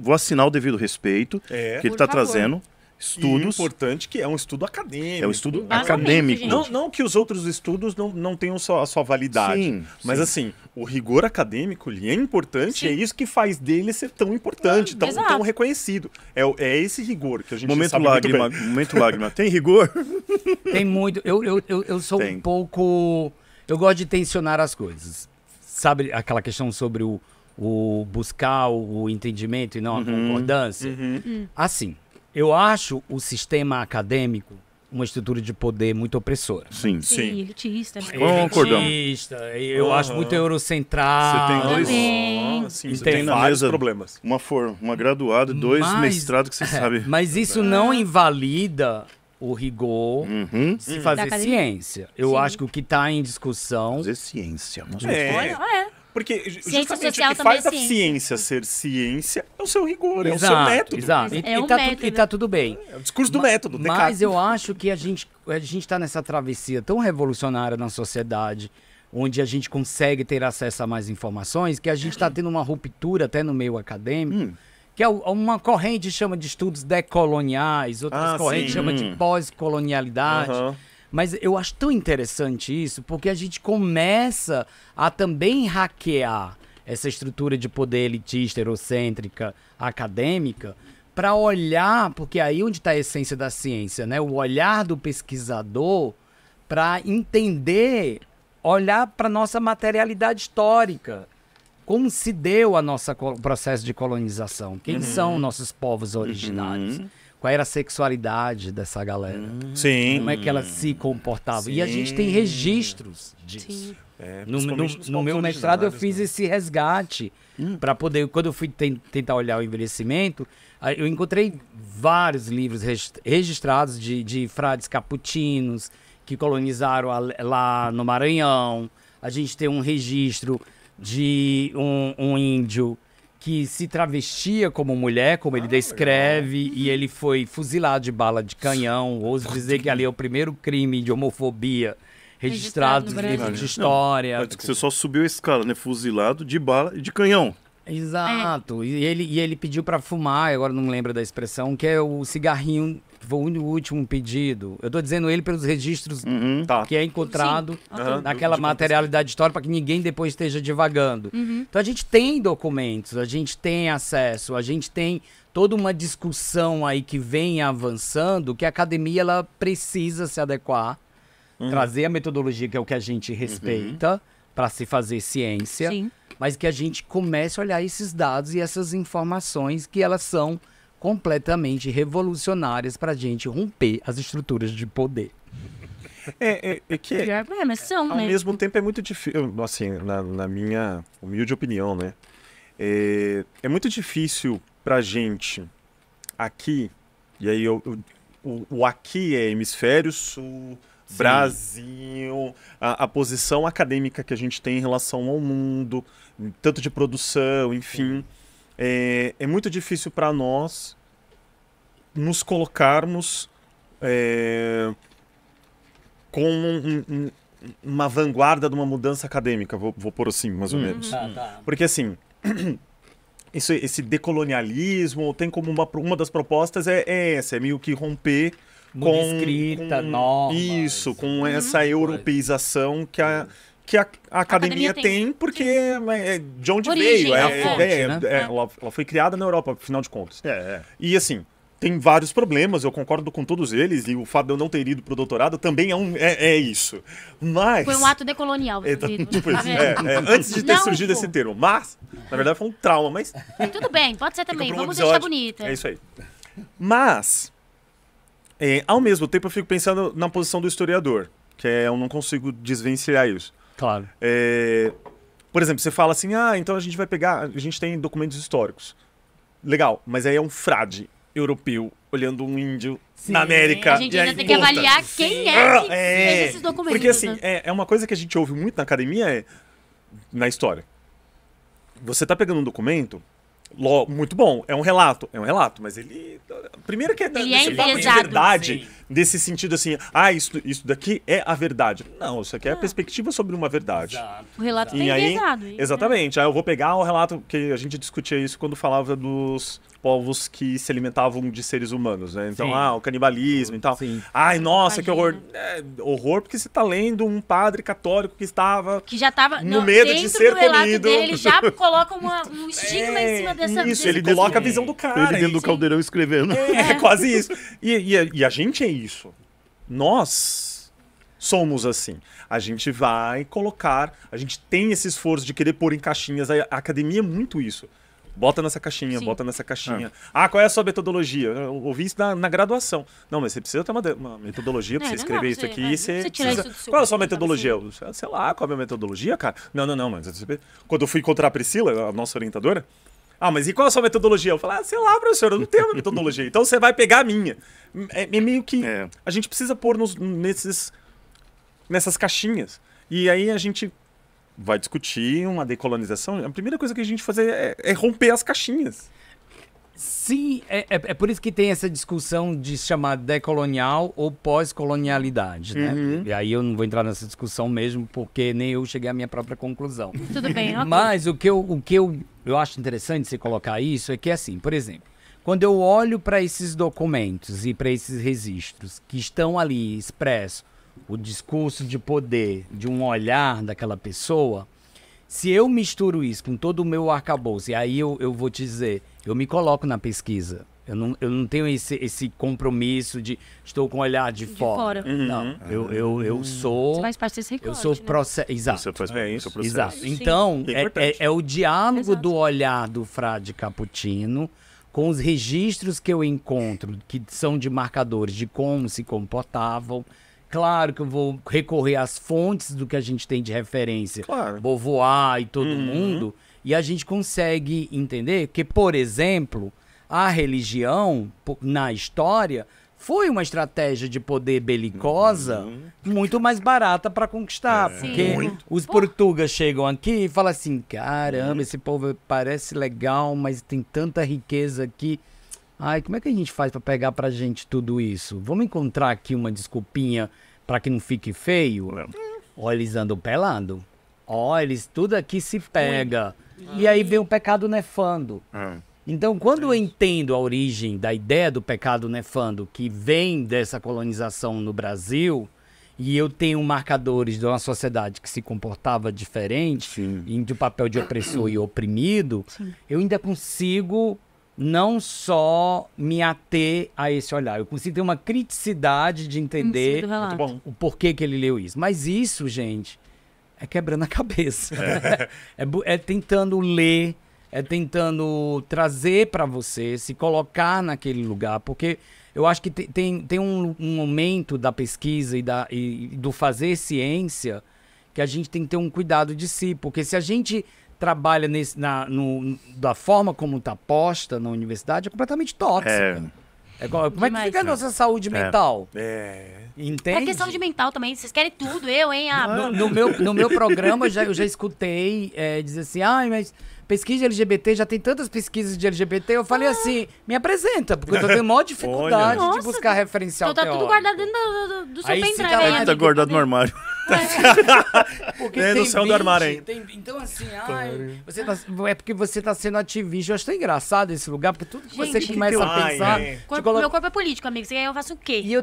A: vou assinar o devido respeito que ele
C: Por
A: está
C: favor.
A: trazendo. Estudos.
B: E importante que é um estudo acadêmico.
A: É um estudo
C: Vazamento,
A: acadêmico.
C: gente.
B: Não que os outros estudos não tenham a sua validade.
A: Sim,
B: mas
A: sim.
B: assim, o rigor acadêmico ele é importante,
C: Sim.
B: é isso que faz dele ser tão importante, tão
C: exato.
B: reconhecido. É esse rigor que a gente
A: Momento
B: sabe muito
A: lágrima.
B: bem.
A: Momento lágrima. Tem rigor?
D: Tem muito. Eu sou
A: Tem.
D: um pouco. Eu gosto de tensionar as coisas. Sabe aquela questão sobre o buscar o entendimento e não a concordância? Assim, eu acho o sistema acadêmico uma estrutura de poder muito opressora.
A: Sim.
C: Sim, elitista. né?
A: Concordamos.
D: Elitista, eu acho muito eurocentrado.
A: Você tem dois-
C: Também.
B: Sim,
D: Tem
B: você tem
A: na
B: vários
A: mesa-
B: problemas.
A: Uma graduada, dois
D: Mas-
A: mestrados que você sabe.
D: Mas isso não invalida o rigor
A: Uhum.
D: de se fazer
C: Da academia.
D: ciência. Eu
C: Sim.
D: acho que o que está em discussão
A: Fazer ciência. Nossa,
C: Olha,
B: Porque justamente
C: social
B: o que
C: também
B: faz
C: é
B: a ciência ser ciência é o seu rigor, é o seu
D: Exato,
B: método.
D: exato.
C: É um
D: tá
C: método.
D: e tá tudo bem.
B: É o discurso do método,
D: Mas
B: Descartes.
D: eu acho que a gente tá nessa travessia tão revolucionária na sociedade, onde a gente consegue ter acesso a mais informações, que a gente está tendo uma ruptura até no meio acadêmico, que é uma corrente chama de estudos decoloniais, outras correntes
B: sim.
D: chama de pós-colonialidade.
B: Aham.
D: Mas eu acho tão interessante isso, porque a gente começa a também hackear essa estrutura de poder elitista, eurocêntrica, acadêmica, para olhar, porque aí onde está a essência da ciência, né? O olhar do pesquisador para entender, olhar para nossa materialidade histórica. Como se deu o processo de colonização? Quem são nossos povos originários? Qual era a sexualidade dessa galera?
B: Sim.
D: Como é que ela se comportava? E a gente tem registros disso.
C: Sim.
B: Principalmente nos
D: No meu
B: povos
D: mestrado eu
B: originários,
D: fiz
B: né?
D: esse resgate para poder, quando eu fui tentar olhar o envelhecimento, aí eu encontrei vários livros registrados de frades capuchinos que colonizaram lá no Maranhão. A gente tem um registro de um índio que se travestia como mulher, como ele descreve, e ele foi fuzilado de bala de canhão. Ouso dizer que ali é o primeiro crime de homofobia registrado
C: Registrado no
D: nos livros
C: Brasil.
D: de história.
A: Mas que você só subiu a escala, né? Fuzilado de bala e de canhão.
D: Exato. E ele pediu para fumar, agora não lembro da expressão, que é o cigarrinho, que foi o último pedido. Eu tô dizendo ele pelos registros
B: Tá.
D: que é encontrado
B: Aham.
D: naquela materialidade histórica para que ninguém depois esteja divagando. Então a gente tem documentos, a gente tem acesso, a gente tem toda uma discussão aí que vem avançando, que a academia ela precisa se adequar, trazer a metodologia que é o que a gente respeita para se fazer ciência,
C: Sim.
D: mas que a gente comece a olhar esses dados e essas informações que elas são completamente revolucionárias para a gente romper as estruturas de poder.
B: É que
C: Pior, mas são,
B: ao
C: né?
B: mesmo tempo é muito difícil, assim, na minha humilde opinião, né? É muito difícil pra gente aqui, e aí o aqui é hemisfério sul, Brasil, a posição acadêmica que a gente tem em relação ao mundo, tanto de produção, enfim. É muito difícil para nós nos colocarmos com uma vanguarda de uma mudança acadêmica, vou pôr assim, mais ou menos. Porque assim, esse decolonialismo tem como uma das propostas essa, é meio que romper
D: Muda escrita, normas.
B: Isso, com essa europeização que a academia tem, porque é de onde
C: Origem,
B: veio.
C: é a
D: fonte, né?
B: Ela foi criada na Europa, afinal de contas. E assim, tem vários problemas, eu concordo com todos eles, e o fato de eu não ter ido pro doutorado também é isso. Mas...
C: Foi um ato decolonial.
B: Tipo
C: tá
B: isso,
C: vendo?
B: antes de ter
C: Não,
B: surgido
C: pô.
B: esse termo. Mas, na verdade, foi um trauma, mas...
C: Tudo bem, pode ser também.
B: Fica pra um
C: Vamos deixar
B: episódio.
C: bonita.
B: É isso aí. Mas, ao mesmo tempo, eu fico pensando na posição do historiador, que eu não consigo desvencilhar isso.
D: Claro.
B: Por exemplo, você fala assim, então a gente vai pegar, a gente tem documentos históricos. Legal, mas aí é um frade europeu olhando um índio na América.
C: A gente
B: e
C: ainda
B: aí,
C: tem que avaliar quem é que fez esses documentos.
B: Porque assim,
C: né?
B: é uma coisa que a gente ouve muito na academia, na história. Você tá pegando um documento, muito bom, é um relato, mas ele... Primeiro que é
C: Ele é
B: desse papo de
C: enviesado.
B: verdade,
D: Sim.
B: desse sentido assim, isso daqui é a verdade. Não, isso aqui é a perspectiva sobre uma verdade.
C: O relato tá
B: E aí,
C: enviesado.
B: exatamente. Aí eu vou pegar o relato, que a gente discutia isso quando falava dos povos que se alimentavam de seres humanos, né? Então,
D: Sim.
B: o canibalismo e tal.
D: Sim.
B: Ai, nossa, que horror.
C: Imagina.
B: Horror porque você tá lendo um padre católico que estava...
C: Que já tava
B: No medo de
C: dentro
B: ser
C: do relato
B: comido.
C: dele, ele já coloca um estigma em cima dessa...
B: Isso,
C: desse
B: ele coloca a
C: documento.
B: visão do cara.
A: Ele dentro do
B: isso.
A: caldeirão escrevendo.
B: É quase isso. E a gente é isso. Nós somos assim. A gente vai colocar, a gente tem esse esforço de querer pôr em caixinhas. A academia é muito isso. Bota nessa caixinha,
C: Sim.
B: bota nessa caixinha. Qual é a sua metodologia? Eu ouvi isso na graduação. Não, mas você precisa ter uma metodologia pra você
C: não
B: escrever
C: dá,
B: isso
C: você-
B: aqui.
C: você tira
B: precisa...
C: isso do seu
B: Qual é a sua
C: currículo,
B: metodologia? Eu, sei lá, qual é a minha metodologia, cara? Não, mas quando eu fui encontrar a Priscila, a nossa orientadora, mas e qual é a sua metodologia? Eu falei, sei lá, professor, eu não tenho uma metodologia. Então você vai pegar a minha. É meio que... A gente precisa pôr nessas caixinhas. E aí a gente vai discutir uma decolonização. A primeira coisa que a gente fazer é romper as caixinhas.
D: Sim, é por isso que tem essa discussão de se chamar decolonial ou pós-colonialidade, né? E aí eu não vou entrar nessa discussão mesmo, porque nem eu cheguei à minha própria conclusão.
C: Tudo bem, ok.
D: Mas o que eu acho interessante você colocar isso é que, assim, por exemplo, quando eu olho para esses documentos e para esses registros que estão ali expressos, o discurso de poder, de um olhar daquela pessoa, se eu misturo isso com todo o meu arcabouço, e aí eu vou te dizer, eu me coloco na pesquisa. Eu não tenho esse compromisso de estou com o olhar de fora. Não, eu sou...
C: Você faz parte desse recorte,
D: Eu sou
C: né?
D: processo. Exato.
A: Você faz
B: É isso.
A: seu processo.
D: Exato.
C: Sim.
D: Então,
B: É importante.
D: é o diálogo
C: Exato.
D: do olhar do frade Cappuccino com os registros que eu encontro, que são de marcadores de como se comportavam. Claro que eu vou recorrer às fontes do que a gente tem de referência,
B: Claro.
D: Beauvoir e todo mundo, e a gente consegue entender que, por exemplo, a religião, na história, foi uma estratégia de poder belicosa muito mais barata para conquistar. Porque os portugueses chegam aqui e falam assim, caramba, esse povo parece legal, mas tem tanta riqueza aqui. Ai, como é que a gente faz para pegar pra gente tudo isso? Vamos encontrar aqui uma desculpinha para que não fique feio? Olha, eles andam pelando. Olha, eles tudo aqui se pega. E aí vem o pecado nefando. Então, quando eu entendo a origem da ideia do pecado nefando, que vem dessa colonização no Brasil, e eu tenho marcadores de uma sociedade que se comportava diferente, de um papel de opressor e oprimido, eu ainda consigo não só me ater a esse olhar, eu consigo ter uma criticidade de entender
C: do relato.
B: Muito bom.
D: o porquê que ele leu isso. Mas isso, gente, é quebrando a cabeça. É tentando ler, é tentando trazer para você, se colocar naquele lugar, porque eu acho que tem um momento da pesquisa e do fazer ciência que a gente tem que ter um cuidado de si, porque se a gente trabalha da forma como está posta na universidade, é completamente tóxica. Como é que
C: Demais.
D: fica a nossa saúde mental? Entende?
C: É questão de mental também. Vocês querem tudo, hein?
D: No meu programa eu já escutei dizer assim, mas pesquisa de LGBT, já tem tantas pesquisas de LGBT. Eu falei assim, me apresenta, porque eu tô tendo maior dificuldade
C: Olha.
D: de buscar referencial
C: Então tá tudo
D: teórico.
C: guardado dentro do seu
D: Aí se
C: pendrive.
D: tá lá,
C: aí,
A: Tá
C: amiga.
A: guardado no armário.
D: Porque
B: É, no céu do armário, hein?
D: Então assim, é porque você tá sendo ativista. Eu acho tão engraçado esse lugar, porque tudo que você
C: Gente,
D: começa a
B: Ai,
D: pensar...
B: é.
D: te coloca-
C: Meu corpo é político, amigo. Você quer que eu faça o quê?
D: E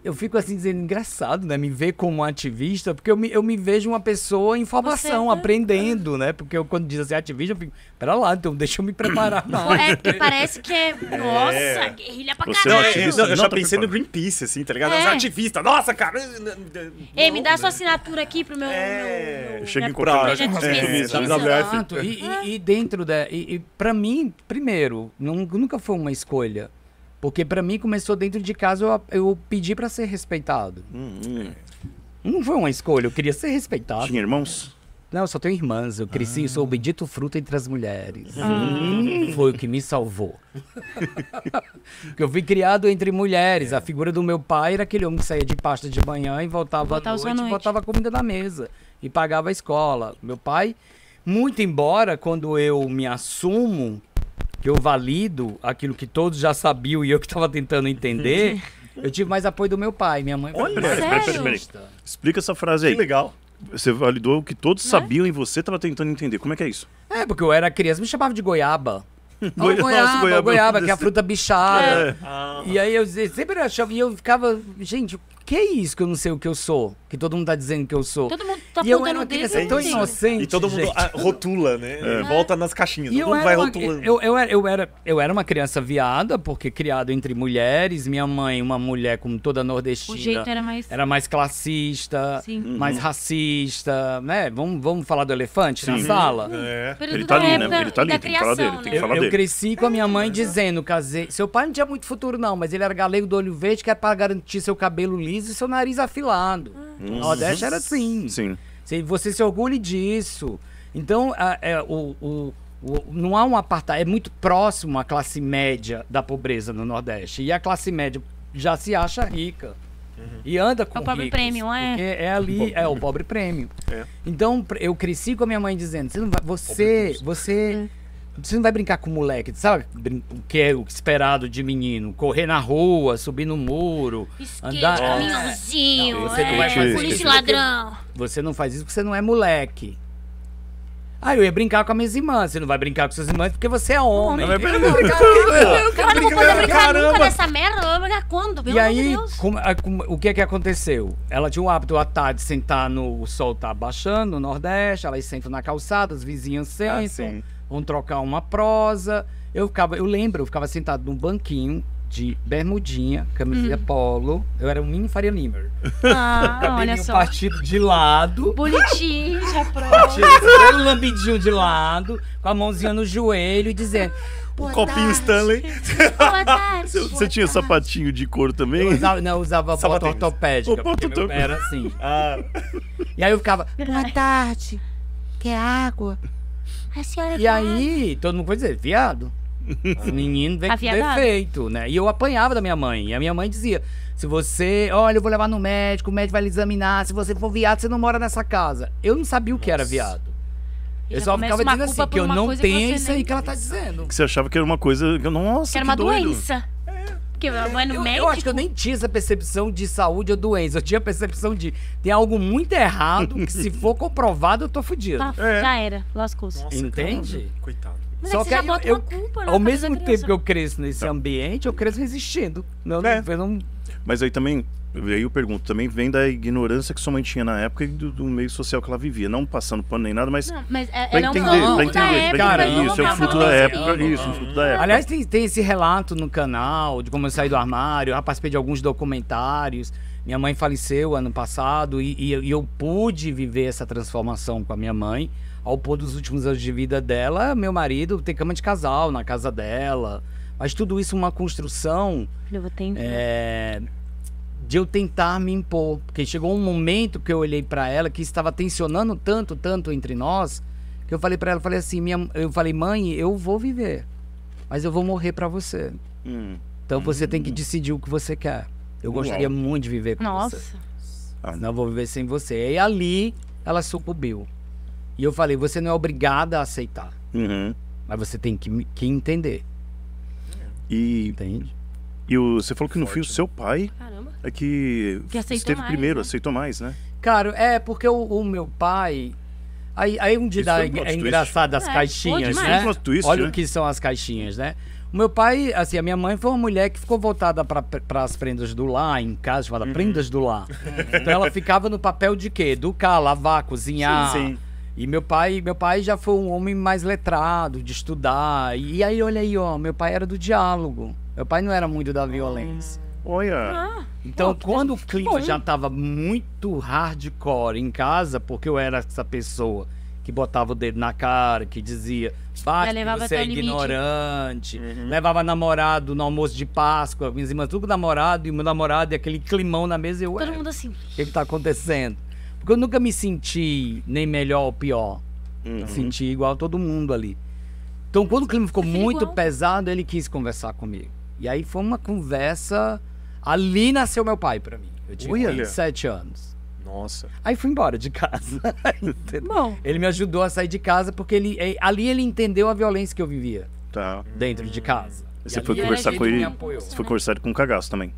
D: eu fico assim dizendo, engraçado, né? Me ver como um ativista, porque eu me vejo uma pessoa em formação,
C: Você-
D: aprendendo, né? Porque quando diz assim, ativista, eu fico, pera lá, então deixa eu me preparar mais.
C: É, porque parece que é... Nossa, guerrilha pra
A: Você é
C: caralho.
A: ativista?
B: Eu já
A: Não tá
B: pensei no
A: preparado.
B: Greenpeace, assim, tá ligado?
C: É.
B: Eu sou ativista. Nossa, cara.
C: Ei, me dá sua assinatura aqui pro meu...
A: Chega em
C: minha
A: qualquer
C: projeto de pesquisa.
B: WWF.
D: Exato. E dentro da... E pra mim, primeiro, nunca foi uma escolha. Porque pra mim começou dentro de casa, eu pedi pra ser respeitado. Não foi uma escolha, eu queria ser respeitado.
A: Tinha irmãos?
D: Não, eu só tenho irmãs. Eu cresci e sou o bendito fruto entre as mulheres. Foi o que me salvou. Porque eu fui criado entre mulheres. A figura do meu pai era aquele homem que saía de pasta de manhã e voltava à noite, e botava comida na mesa. E pagava a escola. Meu pai, muito embora quando eu me assumo, que eu valido aquilo que todos já sabiam e eu que estava tentando entender, eu tive mais apoio do meu pai. Minha mãe...
A: Olha,
C: Sério?
A: Explica essa frase aí.
B: Que legal.
A: Você validou o que todos sabiam e você estava tentando entender. Como é que é isso?
D: É, porque eu era criança, me chamava de goiaba.
A: Nossa,
D: Goiaba, que é a fruta bichada.
B: Ah,
D: E aí eu sempre achava, e eu ficava, gente, o que é isso que eu não sei o que eu sou? Que todo mundo tá dizendo que eu sou.
C: Todo mundo tá
D: E eu era
C: apontando
D: uma
C: o dedo.
D: criança tão inocente.
B: e todo mundo
D: gente.
B: rotula, né? Volta nas caixinhas.
D: E
B: Todo mundo vai rotulando.
D: eu era uma criança viada, porque criado entre mulheres. Minha mãe, uma mulher como toda
C: O
D: nordestina,
C: jeito era mais...
D: era mais classista,
C: Sim.
D: mais racista, né? Vamos falar do elefante na
A: Sim.
D: sala?
B: É.
C: Período
A: Ele tá
C: da
A: ali, né?
C: época
A: Ele tá ali,
C: da
A: tem que falar
C: criação,
A: dele, tem
C: né?
A: que falar
D: Eu
A: dele.
D: cresci com a minha mãe dizendo, casei. Seu pai não tinha muito futuro, não, mas ele era galego do olho verde, que era para garantir seu cabelo liso e seu nariz afilado. No Nordeste era assim.
A: Sim.
D: Você se orgulhe disso. Então, não há um apartheid. É muito próximo à classe média da pobreza no Nordeste. E a classe média já se acha rica. E anda com
C: É o pobre
D: ricos,
C: premium, é?
D: porque é ali, é o pobre prêmio.
B: É.
D: Então, eu cresci com a minha mãe dizendo, você não vai brincar com moleque, sabe? O que é o esperado de menino? Correr na rua, subir no muro,
C: Skate,
D: andar...
C: caminhãozinho,
D: Não, você não vai fazer
C: polícia
D: isso.
C: e ladrão.
D: Você não faz isso porque você não é moleque. Ah, eu ia brincar com as minhas irmãs. Você não vai brincar com suas irmãs porque você é homem.
A: Mas peraí,
C: Eu não vou poder brincar
B: Caramba.
C: nunca nessa merda. Eu vou brincar quando? Pelo
D: E
C: amor de
D: aí,
C: Deus.
D: o que é que aconteceu? Ela tinha o hábito à tarde de sentar no... O sol tá baixando no Nordeste, elas sentam na calçada, as vizinhas sentam,
B: sim.
D: vão trocar uma prosa. Eu ficava sentado num banquinho de bermudinha, camiseta polo. Eu era um mini Faria Limer.
C: Ah, olha
D: Cabelinho
C: só.
D: partido de lado.
C: Bonitinho, já pronto.
D: Todo lambidinho de lado, com a mãozinha no joelho e dizendo...
B: Um copinho Stanley.
C: Boa tarde.
A: Você tinha sapatinho de couro também?
D: Eu usava bota
B: Sapatênis.
D: ortopédica,
A: O bota
D: porque meu pé era assim.
B: Ah,
D: E aí eu ficava...
C: Boa tarde. Quer água? A senhora
D: E aí, todo mundo foi dizer, viado. O menino vem com
C: Aviadado.
D: defeito, né? E eu apanhava da minha mãe. E a minha mãe dizia, se você... Olha, eu vou levar no médico, o médico vai lhe examinar. Se você for viado, você não mora nessa casa. Eu não sabia o que era viado. Eu
C: Já
D: só
C: começa
D: ficava
C: uma
D: dizendo
C: culpa
D: assim,
C: por
D: que eu
C: uma
D: não
C: coisa que
D: tenho
C: você
D: isso aí
C: nem
D: que ela tá dizendo.
A: Que você achava que era uma coisa... Nossa,
C: Que era uma
A: doido.
C: doença. Porque vai no médico.
D: Eu acho que eu nem tinha essa percepção de saúde ou doença. Eu tinha a percepção de tem algo muito errado que se for comprovado eu tô fudido.
C: Tá, já era. Lascou-se.
B: nossa,
D: Entende?
B: caramba. Coitado.
C: Mas
D: Só
C: é que você já
D: aí
C: bota uma culpa na
D: ao
C: cabeça
D: mesmo
C: da
D: tempo
C: criança.
D: que eu cresço nesse ambiente, eu cresço resistindo. Eu não
A: Mas aí também, aí eu pergunto, também vem da ignorância que sua mãe tinha na época e do meio social que ela vivia. Não passando pano nem nada, mas
C: Não, mas
A: pra
C: ela é um
A: entender,
C: produto
A: pra
C: da
A: entender,
C: época.
A: pra
D: Cara,
A: entender. Isso é um fruto da época. Isso, um fruto da época.
D: Aliás, tem esse relato no canal de como eu saí do armário, eu já participei de alguns documentários. Minha mãe faleceu ano passado e eu pude viver essa transformação com a minha mãe. Ao pôr dos últimos anos de vida dela, meu marido tem cama de casal na casa dela. Mas tudo isso uma construção
C: Eu vou ter...
D: de eu tentar me impor. Porque chegou um momento que eu olhei pra ela que estava tensionando tanto entre nós, que eu falei pra ela, falei assim, eu falei, mãe, eu vou viver, mas eu vou morrer pra você. Então você tem que decidir o que você quer. Eu gostaria muito de viver com
C: Nossa.
D: você. Senão eu vou viver sem você. E ali ela sucumbiu. E eu falei, você não é obrigada a aceitar,
A: Uhum.
D: mas você tem que entender.
A: E
D: Entende?
A: você falou que no fim o seu pai
C: Caramba.
A: é que
C: aceitou
A: esteve
C: mais,
A: primeiro,
C: né?
A: aceitou mais, né?
D: Cara, porque o meu pai... Aí um dia
A: Isso foi um plot
D: é
A: twist.
D: engraçado as
C: É,
D: caixinhas,
C: foi demais.
D: né?
A: Foi um plot twist,
D: Olha
A: né?
D: o que são as caixinhas, né? O meu pai, assim, a minha mãe foi uma mulher que ficou voltada para as prendas do lar, em casa, chamada prendas do lar. Então ela ficava no papel de quê? Educar, lavar, cozinhar.
B: Sim.
D: E meu pai já foi um homem mais letrado, de estudar. E aí, olha aí, ó, meu pai era do diálogo. Meu pai não era muito da violência.
A: Olha,
C: Ah,
D: Então, quando o clima
C: bom.
D: já estava muito hardcore em casa, porque eu era essa pessoa que botava o dedo na cara, que dizia, bate que
C: levava
D: você é
C: até o limite.
D: ignorante. Levava namorado no almoço de Páscoa, minhas irmãs tudo com namorado, e o meu namorado, e aquele climão na mesa, e eu,
C: Todo mundo assim.
D: o que tá acontecendo? Porque eu nunca me senti nem melhor ou pior. Senti igual todo mundo ali. Então, quando o clima ficou muito
C: igual.
D: pesado, ele quis conversar comigo. E aí foi uma conversa... Ali nasceu meu pai pra mim. Eu tinha
B: Olha.
D: 7 anos.
B: Nossa.
D: Aí fui embora de casa. Entendeu?
C: Bom.
D: Ele me ajudou a sair de casa porque ali ele entendeu a violência que eu vivia
A: Tá.
D: dentro de casa.
A: Você
D: E
A: foi
D: ali
A: conversar com
D: me
A: ele.
D: apoiou.
A: Você foi conversar com o cagaço também.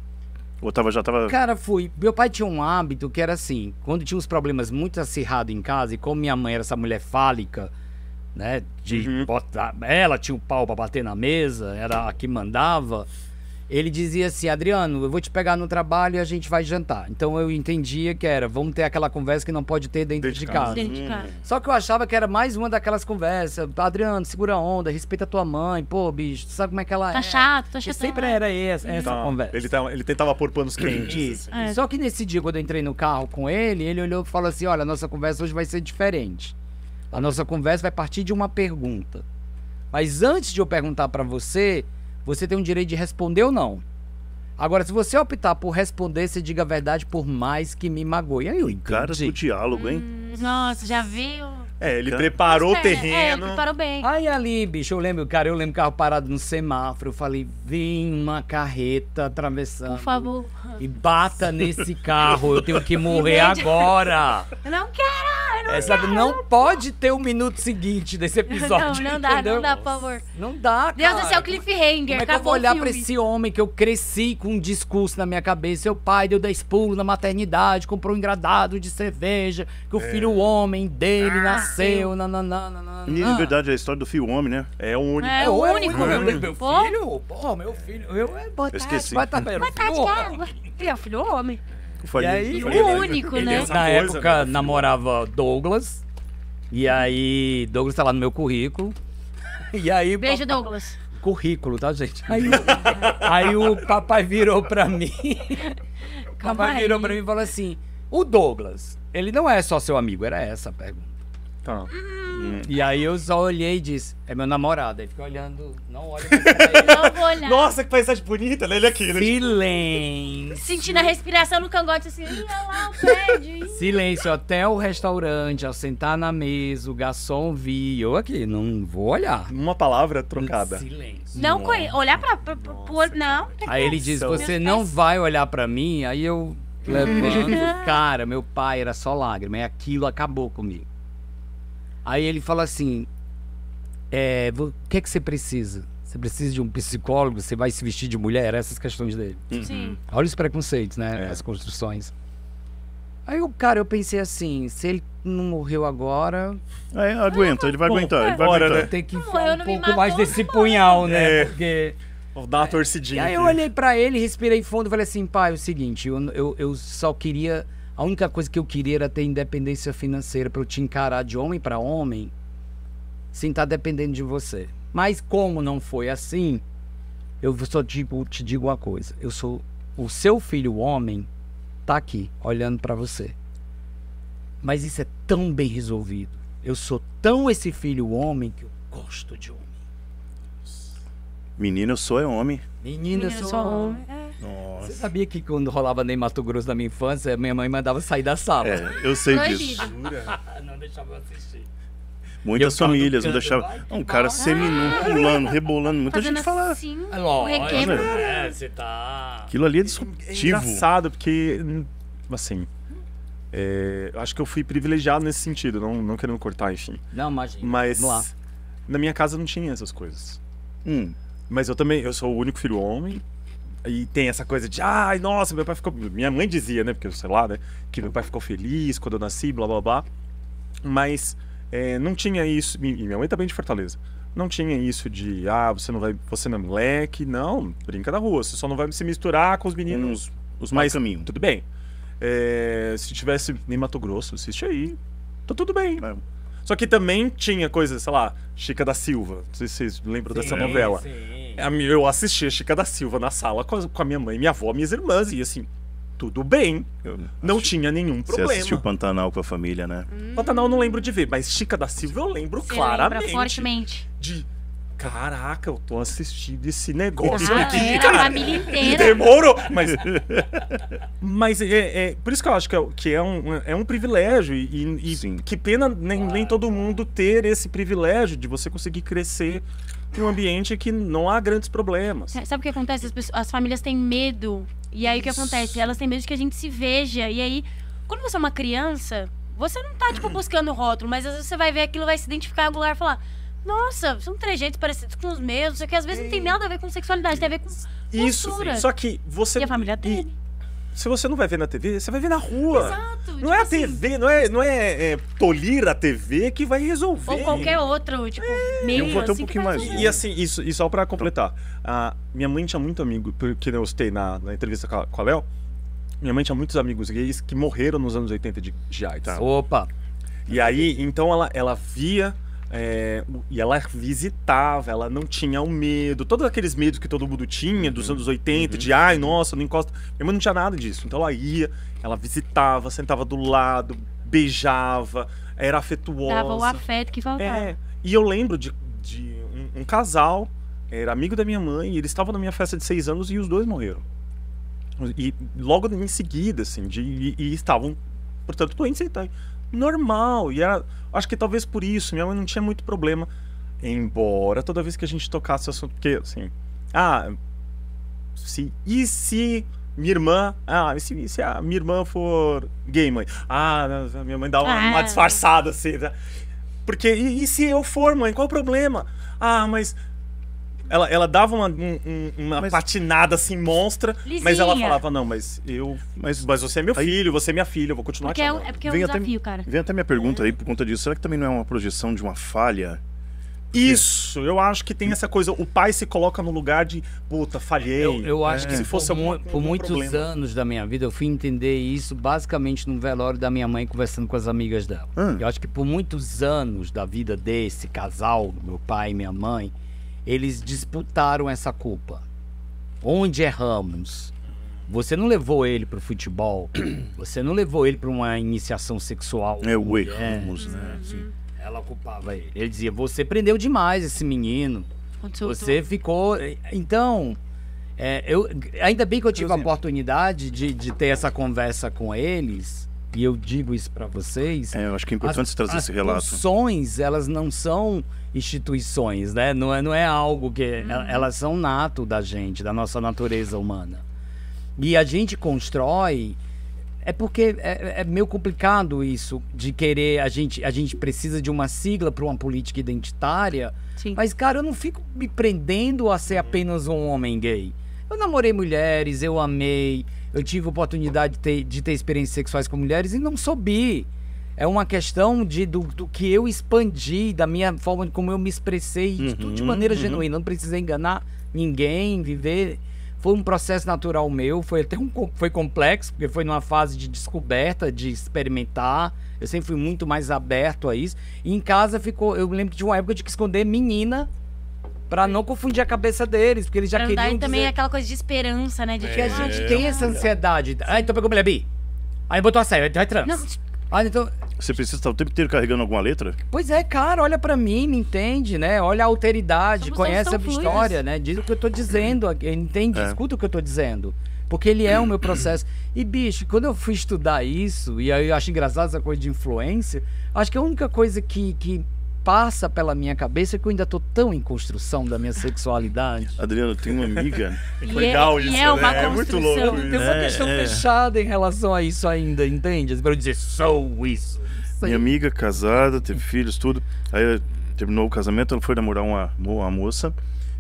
A: Ou já tava.
D: Cara, fui. Meu pai tinha um hábito que era assim, quando tinha uns problemas muito acirrados em casa, e como minha mãe era essa mulher fálica, né, de botar, ela tinha o pau pra bater na mesa, era a que mandava, ele dizia assim, Adriano, eu vou te pegar no trabalho e a gente vai jantar. Então eu entendia que era, vamos ter aquela conversa que não pode ter dentro de casa.
C: Dentro de casa.
D: Só que eu achava que era mais uma daquelas conversas. Adriano, segura a onda, respeita a tua mãe. Pô, bicho, tu sabe como é que ela é.
C: Tá chato, tá
D: Porque
C: chato.
D: sempre era essa
B: Tá.
D: conversa.
B: Ele tentava pôr panos quentes.
D: Isso.
B: assim.
C: É.
D: Só que nesse dia, quando eu entrei no carro com ele olhou e falou assim, olha, a nossa conversa hoje vai ser diferente. A nossa conversa vai partir de uma pergunta. Mas antes de eu perguntar pra você, você tem o direito de responder ou não. Agora, se você optar por responder, você diga a verdade por mais que me magoe. Aí eu
A: Cara do
D: entendi.
A: diálogo, hein?
C: Nossa, já viu?
B: Ele preparou o
C: É,
B: terreno.
C: preparou bem.
D: Aí ali, bicho, eu lembro o carro parado no semáforo, eu falei, vem uma carreta atravessando.
C: Por favor.
D: E bata nesse carro, eu tenho que morrer agora.
C: Eu não quero,
D: Sabe, não pode ter o minuto seguinte desse episódio.
C: Não dá,
D: entendeu?
C: não dá, por favor.
D: Não dá, cara.
C: Deus do céu, cliffhanger.
D: Como é que eu vou
C: Acabou
D: olhar
C: o
D: pra
C: filme.
D: esse homem que eu cresci com um discurso na minha cabeça? Seu pai deu 10 pulos na maternidade, comprou um engradado de cerveja, que o filho homem dele nasceu, nananana.
A: E na verdade é a história do fio homem, né?
B: É o único.
C: É o único.
D: Meu
C: Pô.
D: filho? Pô, meu filho. Boa tarde,
A: esqueci.
D: boa tarde, meu filho.
C: Ele é o filho do homem.
A: Eu falei,
D: E aí,
A: eu
C: O
A: falei,
C: único,
B: ele
C: né?
B: essa
D: Na
B: coisa,
D: época,
B: né?
D: namorava Douglas. E aí, Douglas tá lá no meu currículo. E aí,
C: Beijo, Douglas.
D: currículo, tá, gente? Aí o papai virou pra mim. O
C: Calma
D: papai
C: aí.
D: virou pra mim e falou assim: o Douglas, ele não é só seu amigo, era essa a pergunta.
B: Tá.
D: E aí eu só olhei e disse: é meu namorado. Aí fica olhando, não olha pra ele.
C: Não vou olhar.
B: Nossa, que paisagem bonita. Ele aqui.
D: Silêncio.
C: Sentindo a respiração no cangote assim. Ih, olha lá o prédio. ih.
D: Silêncio até o restaurante, ao sentar na mesa, o garçom vir. Eu aqui, não vou olhar.
B: Uma palavra trocada.
D: Silêncio.
C: Não conheço. Olhar pro olho. Não.
D: Aí ele diz:
B: Meus
D: você
C: pés.
D: não vai olhar pra mim? Aí eu levanto. Cara, meu pai era só lágrima. E aquilo acabou comigo. Aí ele fala assim: o que é que você precisa? Você precisa de um psicólogo? Você vai se vestir de mulher? Essas questões dele.
C: Sim.
D: Olha os preconceitos, né?
B: É.
D: As construções. Aí, eu pensei assim: se ele não morreu agora,
A: É, aguenta, ele vai
D: Bom,
A: aguentar, ele vai
B: bora,
A: aguentar.
B: né?
D: tem que
C: Não
D: enfiar
C: morreu,
D: um
C: não me
D: pouco
C: matou,
D: mais desse
C: não.
D: punhal, né?
B: É.
D: Porque...
B: Vou dar uma
D: E
B: torcidinha.
D: aí eu
B: aqui.
D: olhei pra ele, respirei fundo e falei assim: pai, é o seguinte, eu só queria... A única coisa que eu queria era ter independência financeira pra eu te encarar de homem pra homem, sem estar dependendo de você. Mas como não foi assim, eu só te digo uma coisa: eu sou o seu filho homem, tá aqui, olhando pra você. Mas isso é tão bem resolvido. Eu sou tão esse filho homem que eu gosto de homem.
A: Menino, eu sou homem.
D: Menina, eu
C: Menina,
D: sou
C: só
D: homem.
C: homem. É.
A: Nossa.
D: Você sabia que quando rolava nem Mato Grosso na minha infância, minha mãe mandava sair da sala?
A: É, eu sei
C: Proibido.
A: disso.
D: Não deixava eu assistir.
A: Muitas
D: Eu ficava
A: famílias
D: no
A: não
D: canto,
A: deixavam.
D: vai que
A: Um cara
D: vai.
A: seminu, pulando, rebolando. Muita
C: Fazendo
A: gente fala.
C: assim.
D: É
C: o
D: lógico,
C: requebro.
D: você tá...
A: Aquilo ali é
B: É
A: disruptivo.
B: engraçado, porque, assim, eu acho que eu fui privilegiado nesse sentido, não querendo cortar, enfim.
D: Não, imagina.
B: Mas
D: Vamos lá.
B: na minha casa não tinha essas coisas.
A: Hum,
B: Mas eu sou o único filho homem, e tem essa coisa de, ai, nossa, meu pai ficou... Minha mãe dizia, né, porque eu sei lá, né, que meu pai ficou feliz quando eu nasci, blá, blá, blá. Mas não tinha isso, e minha mãe também de Fortaleza. Não tinha isso de, você não é moleque, não, brinca na rua, você só não vai se misturar com os meninos.
A: os mais caminhos.
B: Tudo bem. Se tivesse em Mato Grosso, assiste aí. Tá tudo bem.
A: É.
B: Só que também tinha coisas, sei lá, Chica da Silva. Não sei se vocês lembram dessa novela.
D: Sim.
B: Eu assistia Chica da Silva na sala com a minha mãe, minha avó, minhas irmãs, e assim, tudo bem. Não tinha nenhum
A: Você
B: problema.
A: assistiu Pantanal com a família, né?
B: Pantanal eu não lembro de ver, mas Chica da Silva eu lembro
C: Você
B: claramente.
C: lembra fortemente.
B: De, caraca, eu tô assistindo esse negócio
C: Ah,
B: aqui,
C: é, a
B: cara.
C: família
B: E
C: inteira.
B: demorou, mas por isso que eu acho que é um privilégio e
A: Sim.
B: que pena nem todo mundo ter esse privilégio de você conseguir crescer em um ambiente que não há grandes problemas.
C: Sabe o que acontece? As famílias têm medo. E aí o que acontece? Elas têm medo de que a gente se veja. E aí, quando você é uma criança, você não tá, tipo, buscando rótulo, mas às vezes você vai ver aquilo, vai se identificar em algum lugar e falar: nossa, são trejeitos parecidos com os meus. Isso aqui às vezes não tem nada a ver com sexualidade, tem a ver com
B: Isso,
C: postura.
B: só que você...
C: E a família dele.
B: Se você não vai ver na TV, você vai ver na rua.
C: Exato.
B: Não é a TV, não é tolir a TV que vai resolver.
C: Ou qualquer outro, tipo, meio
A: Eu vou até um
C: assim que
A: pouquinho
C: vai
A: mais.
C: resolver.
B: E assim, isso só pra completar. Minha mãe tinha muito amigo, porque eu citei na entrevista com a Léo. Minha mãe tinha muitos amigos gays que morreram nos anos 80 de AIDS.
D: Opa!
B: E aí, então ela via e ela visitava, ela não tinha o medo, todos aqueles medos que todo mundo tinha dos anos 80, de ai, nossa, não encosta. Minha mãe não tinha nada disso. Então ela ia, ela visitava, sentava do lado, beijava, era afetuosa.
C: Dava o afeto que faltava.
B: E eu lembro de um casal, era amigo da minha mãe, e eles estavam na minha festa de 6 anos e os dois morreram. E logo em seguida, assim, e estavam, portanto, doentes, então, normal. E era, acho que talvez por isso, minha mãe não tinha muito problema. Embora toda vez que a gente tocasse o assunto, porque assim, se minha irmã, se a minha irmã for gay, mãe? Minha mãe dá uma disfarçada assim, né? Porque, e se eu for, mãe, qual o problema? Mas ela dava uma patinada assim, monstra,
C: Lisinha.
B: mas ela falava, não, mas você é meu filho, você é minha filha, eu vou continuar
C: Porque
B: te amando.
C: é porque é um
A: Vem
C: desafio, cara.
A: Vem até minha pergunta aí por conta disso. Será que também não é uma projeção de uma falha?
B: Isso, eu acho que tem essa coisa, o pai se coloca no lugar de, puta, falhei.
D: Eu acho que
B: se fosse
D: por muitos anos da minha vida, eu fui entender isso basicamente no velório da minha mãe, conversando com as amigas dela. Eu acho que por muitos anos da vida desse casal, meu pai e minha mãe, eles disputaram essa culpa. Onde erramos? Você não levou ele pro futebol, você não levou ele para uma iniciação sexual.
A: O erramos, né? Assim.
D: Ela culpava ele. Ele dizia, você prendeu demais esse menino. Você ficou... Então, ainda bem que eu tive a oportunidade de ter essa conversa com eles, e eu digo isso pra vocês.
A: Eu acho que é importante você trazer esse relato. As
D: funções, elas não são instituições, né? Não é algo que... Elas são nato da gente, da nossa natureza humana. E a gente constrói... É porque é meio complicado isso de querer... A gente precisa de uma sigla para uma política identitária.
C: Sim.
D: Mas, cara, eu não fico me prendendo a ser apenas um homem gay. Eu namorei mulheres, eu amei. Eu tive oportunidade de ter experiências sexuais com mulheres e não sou bi. É uma questão do que eu expandi, da minha forma como eu me expressei, tudo de maneira genuína. Não precisei enganar ninguém, viver... Foi um processo natural meu, foi complexo, porque foi numa fase de descoberta, de experimentar. Eu sempre fui muito mais aberto a isso. E em casa eu lembro de uma época de que esconder menina pra não confundir a cabeça deles, porque eles já queriam dizer...
C: também aquela coisa de esperança, né? De
D: que a gente tem essa ansiedade. Então pegou mulher bi. Aí botou a saia, vai trans. Então...
A: Você precisa estar o tempo inteiro carregando alguma letra?
D: Pois é, cara, olha pra mim, me entende, né? Olha a alteridade, conhece a história, né? Diz o que eu tô dizendo, entende, escuta o que eu tô dizendo. Porque ele é o meu processo. E, bicho, quando eu fui estudar isso, e aí eu acho engraçado essa coisa de influência, acho que a única coisa que passa pela minha cabeça é que eu ainda tô tão em construção da minha sexualidade.
A: Adriano, tem uma amiga...
B: Legal isso,
C: é uma
B: né? É muito louco.
D: Tem uma questão fechada em relação a isso ainda, entende? Pra eu dizer, sou isso.
A: Minha amiga, casada, teve filhos, tudo. Aí terminou o casamento, ela foi namorar uma moça.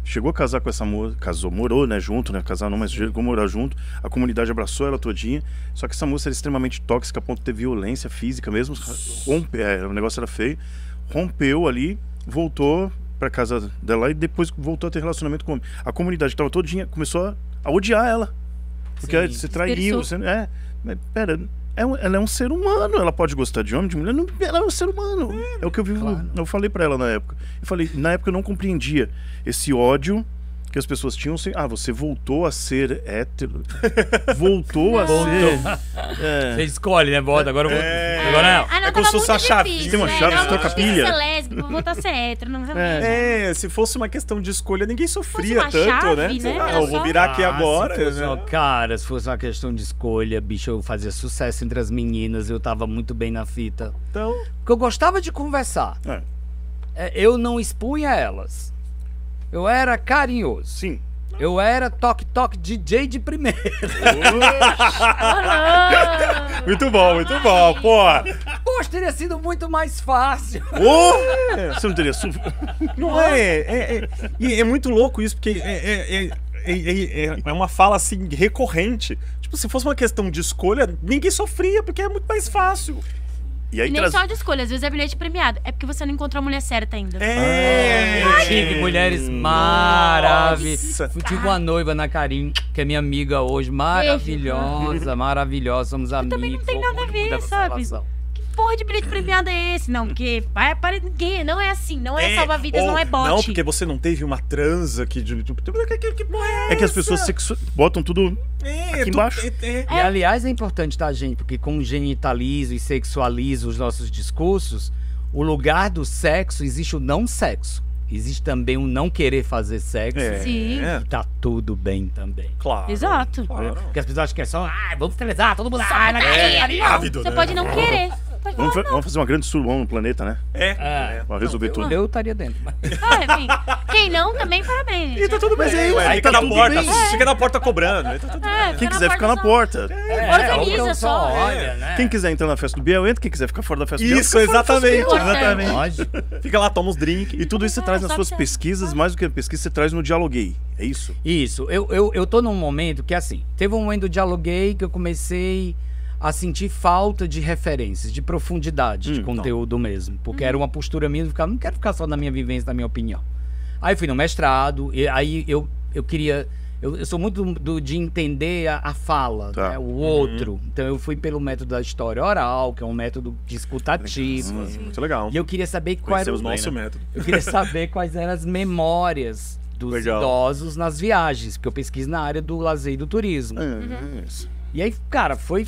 A: Chegou a casar com essa moça, morou, né, junto, né, casar não, mas chegou a morar junto. A comunidade abraçou ela todinha. Só que essa moça era extremamente tóxica, a ponto de ter violência física mesmo. O negócio era feio. Rompeu ali, voltou pra casa dela e depois voltou a ter relacionamento com o homem. A comunidade que tava todinha começou a odiar ela. Porque você traiu, mas pera... Ela é um ser humano, ela pode gostar de homem, de mulher, ela é um ser humano. É o que eu falei pra ela na época. Na época eu não compreendia esse ódio Que as pessoas tinham... você voltou a ser hétero. Voltou a ser...
D: Você escolhe, né, bota? Agora eu vou... Agora não.
C: Ah, não,
B: É como se fosse a chave.
C: difícil,
A: Tem uma
C: né?
A: chave,
C: Não,
A: você troca
C: não tinha que
A: pilha.
C: ser lésbico, vou voltar a ser hétero, não sei.
B: Se fosse uma questão de escolha, ninguém sofria
C: uma
B: tanto,
C: chave,
B: né?
C: né?
B: Sei lá,
C: Era
B: eu vou
C: só-
B: virar aqui agora.
D: Se fosse
B: né?
D: cara, se fosse uma questão de escolha, bicho, eu fazia sucesso entre as meninas, eu tava muito bem na fita.
B: Então,
D: Porque eu gostava de conversar. Eu não expunha elas. Eu era carinhoso.
A: Sim.
D: Eu era toque-toque DJ de primeira.
B: muito bom, pô.
D: Poxa, teria sido muito mais fácil.
A: Você não teria...
B: Não é? E é muito louco isso, porque é uma fala assim recorrente. Tipo, se fosse uma questão de escolha, ninguém sofria, porque é muito mais fácil.
A: E aí
C: E nem
A: traz...
C: só de escolha, às vezes é bilhete premiado. É porque você não encontrou a mulher certa ainda.
D: Eu tive mulheres maravilhosas.
B: Nossa.
D: Tive uma noiva na Carim, que é minha amiga hoje, maravilhosa, maravilhosa, somos amigos.
C: também não tem nada a
D: orgulho
C: ver,
D: dessa
C: sabe?
D: relação.
C: Que porra de bilhete premiado é esse? Não, porque vai para ninguém. Não é assim, não é salva-vidas, não é bote.
B: Não, porque você não teve uma transa que porra é
A: É que as
B: essa?
A: pessoas botam tudo aqui embaixo.
D: E aliás é importante, tá, gente? Porque como genitaliza e sexualiza os nossos discursos, o lugar do sexo existe o não sexo. Existe também o não querer fazer sexo.
C: Sim.
D: E tá tudo bem também.
B: Claro.
C: Exato.
B: Claro.
D: Porque as pessoas acham que é só, vamos transar, todo mundo.
B: ávido,
C: Você
B: né?
C: pode não querer. Pode falar,
A: Vamos fazer uma grande surubão no planeta, né? Pra resolver tudo.
D: Eu estaria dentro.
C: enfim. Quem não, também parabéns.
B: E tá tudo bem. Aí
A: tá
B: fica na
A: tudo
B: porta,
A: bem.
B: fica na porta cobrando. Aí tá tudo bem.
A: Quem quiser ficar na porta.
C: Organiza
D: então
C: só.
D: olha, né?
A: Quem quiser entrar na festa do Biel, entra. Quem quiser ficar fora da festa do Biel,
B: Isso,
A: fica fora da festa do Biel.
B: exatamente.
C: Importante.
A: Exatamente.
B: Fica lá, toma uns drinks.
A: E tudo isso você traz nas
C: só
A: suas
C: que você-
A: pesquisas, mais do que a pesquisa, você traz no Dialoguei. É isso?
D: Isso, eu tô num momento que assim, teve um momento do Dialoguei que eu comecei a sentir falta de referências, de profundidade de conteúdo mesmo. Porque era uma postura minha de ficar, não quero ficar só na minha vivência, na minha opinião. Aí eu fui no mestrado, e aí eu queria... Eu sou muito de entender a fala,
A: Tá.
D: né, o outro. Então eu fui pelo método da história oral, que é um método discutativo.
B: Muito legal.
D: E eu queria saber qual era
B: Conhecemos
D: o
B: nosso método.
D: Eu queria saber quais eram as memórias dos
B: Legal.
D: idosos nas viagens, porque eu pesquiso na área do lazer e do turismo.
A: Isso.
D: E aí, cara, foi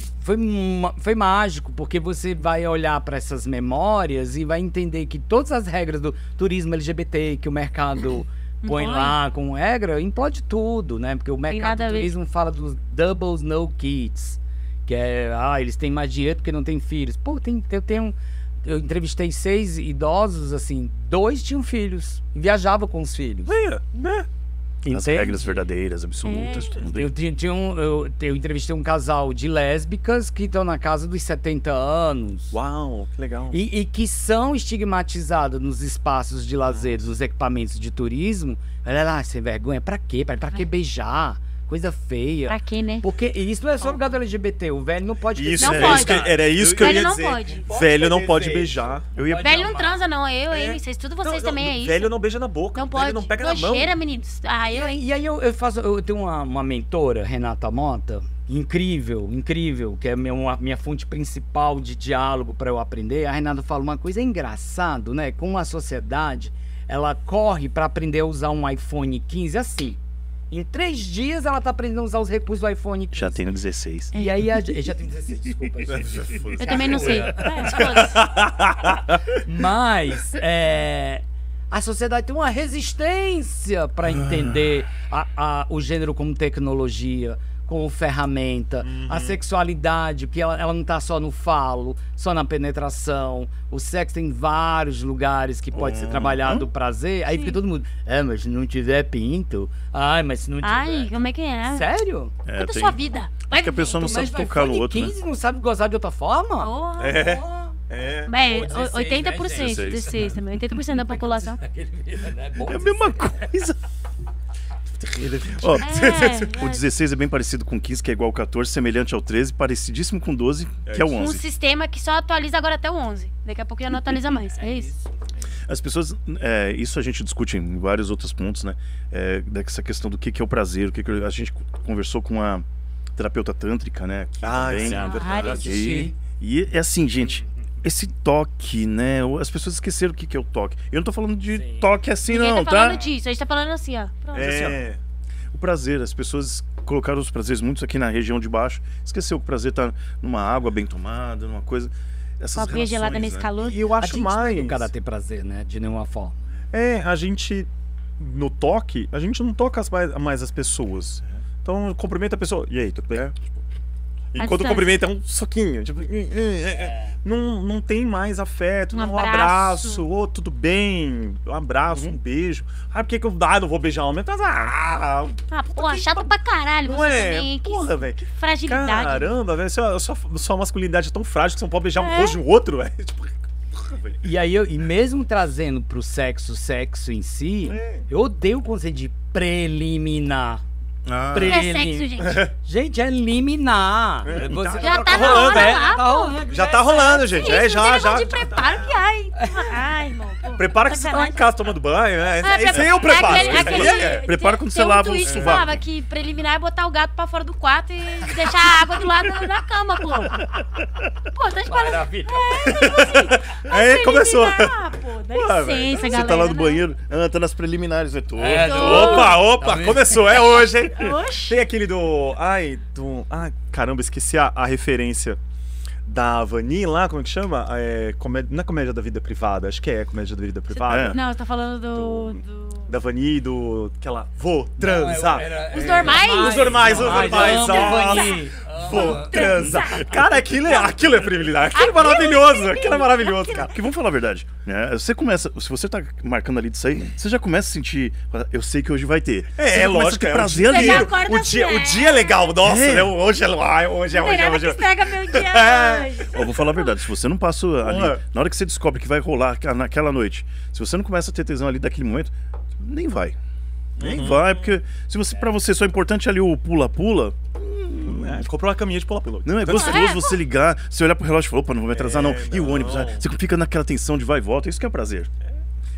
D: mágico, porque você vai olhar para essas memórias e vai entender que todas as regras do turismo LGBT que o mercado põe lá com regra, implode tudo, né? Porque o mercado
C: nada a
D: do
C: ver.
D: turismo fala dos doubles no kids, que é, eles têm mais dinheiro porque não têm filhos. Pô, eu entrevistei 6 idosos, assim, 2 tinham filhos e viajavam com os filhos.
B: Né?
A: As
D: Entende?
A: regras verdadeiras, absolutas. Tudo.
D: Eu entrevistei um casal de lésbicas que estão na casa dos 70 anos.
B: Uau, que legal.
D: E que são estigmatizadas nos espaços de lazer, nos equipamentos de turismo. Olha lá, sem vergonha, pra quê? Pra que beijar? Coisa feia.
C: Pra quê, né?
D: Porque isso não é só por causa do LGBT, o velho não pode
B: Isso,
C: Não
B: era
C: pode.
B: isso que, era isso que eu
C: Velho
B: ia
C: não
B: dizer.
C: pode.
B: Velho não pode beijar.
A: Eu ia...
C: Velho não transa, não. Eu, vocês, tudo vocês também é isso.
B: Velho não beija na boca.
C: Não
B: Velho
C: pode.
B: não pega na mão.
C: Nojeira, meninos. Eu, hein?
D: E aí eu tenho uma mentora, Renata Mota, incrível, que é minha fonte principal de diálogo para eu aprender. A Renata fala uma coisa engraçado, né? Com a sociedade, ela corre para aprender a usar um iPhone 15 assim. Em 3 dias ela tá aprendendo a usar os recursos do iPhone 15.
A: Já tenho 16.
D: E aí eu já tenho 16, desculpa.
C: Eu também não sei. Foda-se.
D: Mas a sociedade tem uma resistência para entender o gênero como tecnologia, como ferramenta, a sexualidade, porque ela não tá só no falo, só na penetração. O sexo tem vários lugares que pode ser trabalhado o prazer. Aí fica todo mundo, mas se não tiver pinto, mas se não tiver...
C: Ai, como é que é?
D: Sério?
C: Conta a
A: tem-
C: sua vida.
A: Acho que a pessoa não sabe tocar no outro, né?
D: 15 não sabe gozar de outra forma?
C: Porra.
B: É.
C: Bem,
D: Ou 16,
C: 80%,
D: né,
C: 16 também. 80% da população.
A: É a mesma coisa. Ó, o 16 é bem parecido com 15, que é igual ao 14, semelhante ao 13, parecidíssimo com 12, que é o
C: Um
A: 11.
C: sistema que só atualiza agora até o 11. Daqui a pouco já não atualiza mais. É isso.
A: As pessoas, isso a gente discute em vários outros pontos, né? Dessa questão do que é o prazer, a gente conversou com a terapeuta tântrica, né? aqui também.
B: sim, é verdade.
C: Várias.
A: E é assim, gente, esse toque, né? As pessoas esqueceram o que é o toque. Eu não tô falando de toque assim,
C: Ninguém
A: não,
C: tá
A: tá?
C: falando disso, a gente tá falando assim, ó. Pronto.
A: O prazer, as pessoas colocaram os prazeres muitos aqui na região de baixo. Esqueceu que o prazer tá numa água bem tomada, numa coisa. Essas
C: Copinha gelada
A: relações,
C: nesse
A: né?
C: calor.
B: E eu
D: A
B: acho
D: gente
B: mais...
D: não cara ter prazer, né? De nenhuma forma.
B: A gente, no toque, a gente não toca mais as pessoas. Então, cumprimenta a pessoa. E aí, tudo bem? Enquanto
C: distância.
B: cumprimenta, é um soquinho. Tipo, não tem mais afeto,
C: Um
B: não
C: abraço.
B: abraço. Ô, tudo bem? Um abraço, um beijo. Por que eu não vou beijar homem?
C: Pô, chato pra caralho.
B: Não
C: Você
B: é?
C: também.
B: Porra, velho.
C: Que fragilidade.
B: Caramba, velho. Sua masculinidade é tão frágil que você não pode beijar um rosto de um outro, velho. Tipo, porra, velho.
D: E aí, e mesmo trazendo pro sexo em si, eu odeio o conceito de preliminar.
A: Ah,
C: O que é sexo, gente?
D: Gente, é liminar. Você
C: Já tá
B: rolando,
C: rolando
B: é.
C: lá,
D: Tá
C: pô.
D: rolando.
B: Já tá rolando, gente.
C: Isso,
B: Já.
C: não tem negócio de preparo que ai. Ai, irmão. Pô,
B: Prepara que você tá lá em
C: sacanagem.
B: casa tomando banho, né?
C: Ah,
B: Esse aí é o preparo.
A: Prepara quando
C: tem
A: você lava o
C: tweet que
A: sovaco.
C: falava que preliminar é botar o gato pra fora do quarto e deixar a água do lado da cama, pô. Pô, tá esperando.
D: Maravilha.
B: Aí começou.
C: Ah, pô, dá
B: Pô, velho,
C: licença,
A: Você
C: galera.
A: tá lá no
C: não.
A: banheiro, tá nas preliminares, tô.
D: É,
B: Opa, começou. É hoje, hein?
C: Oxi.
B: Tem aquele do... Ai, caramba, esqueci a referência da Vani lá, como é que chama? Não é Comédia da Vida Privada, acho que é Comédia da Vida Privada.
C: Não, você tá falando do...
B: Da Vani, aquela... Vou transar.
C: Os normais?
B: Os normais.
D: Vani.
B: Vou transar. Cara, aquilo é privilégio. Aquilo é maravilhoso, cara.
A: Porque vamos falar a verdade, né? Você começa, se você tá marcando ali disso aí, você já começa a sentir, eu sei que hoje vai ter. Você já começa a
B: lógico,
A: ter
B: é
A: prazer
C: Você
A: ali.
C: já acorda
B: O
C: assim,
B: dia é legal, nossa,
A: É.
B: né? Hoje é
C: Não tem nada que estraga meu dia hoje.
A: Ó, vou falar a verdade, se você não passa ali, na hora que você descobre que vai rolar naquela noite, se você não começa a ter tesão ali daquele momento, nem vai. Nem vai, porque se você, pra você só é importante ali o pula-pula,
B: Comprou uma caminha de pula-pula.
A: não, é gostoso você ligar, você olhar pro relógio e falar, opa, não vou me atrasar não. E o ônibus, você fica naquela tensão de vai e volta, isso que é prazer.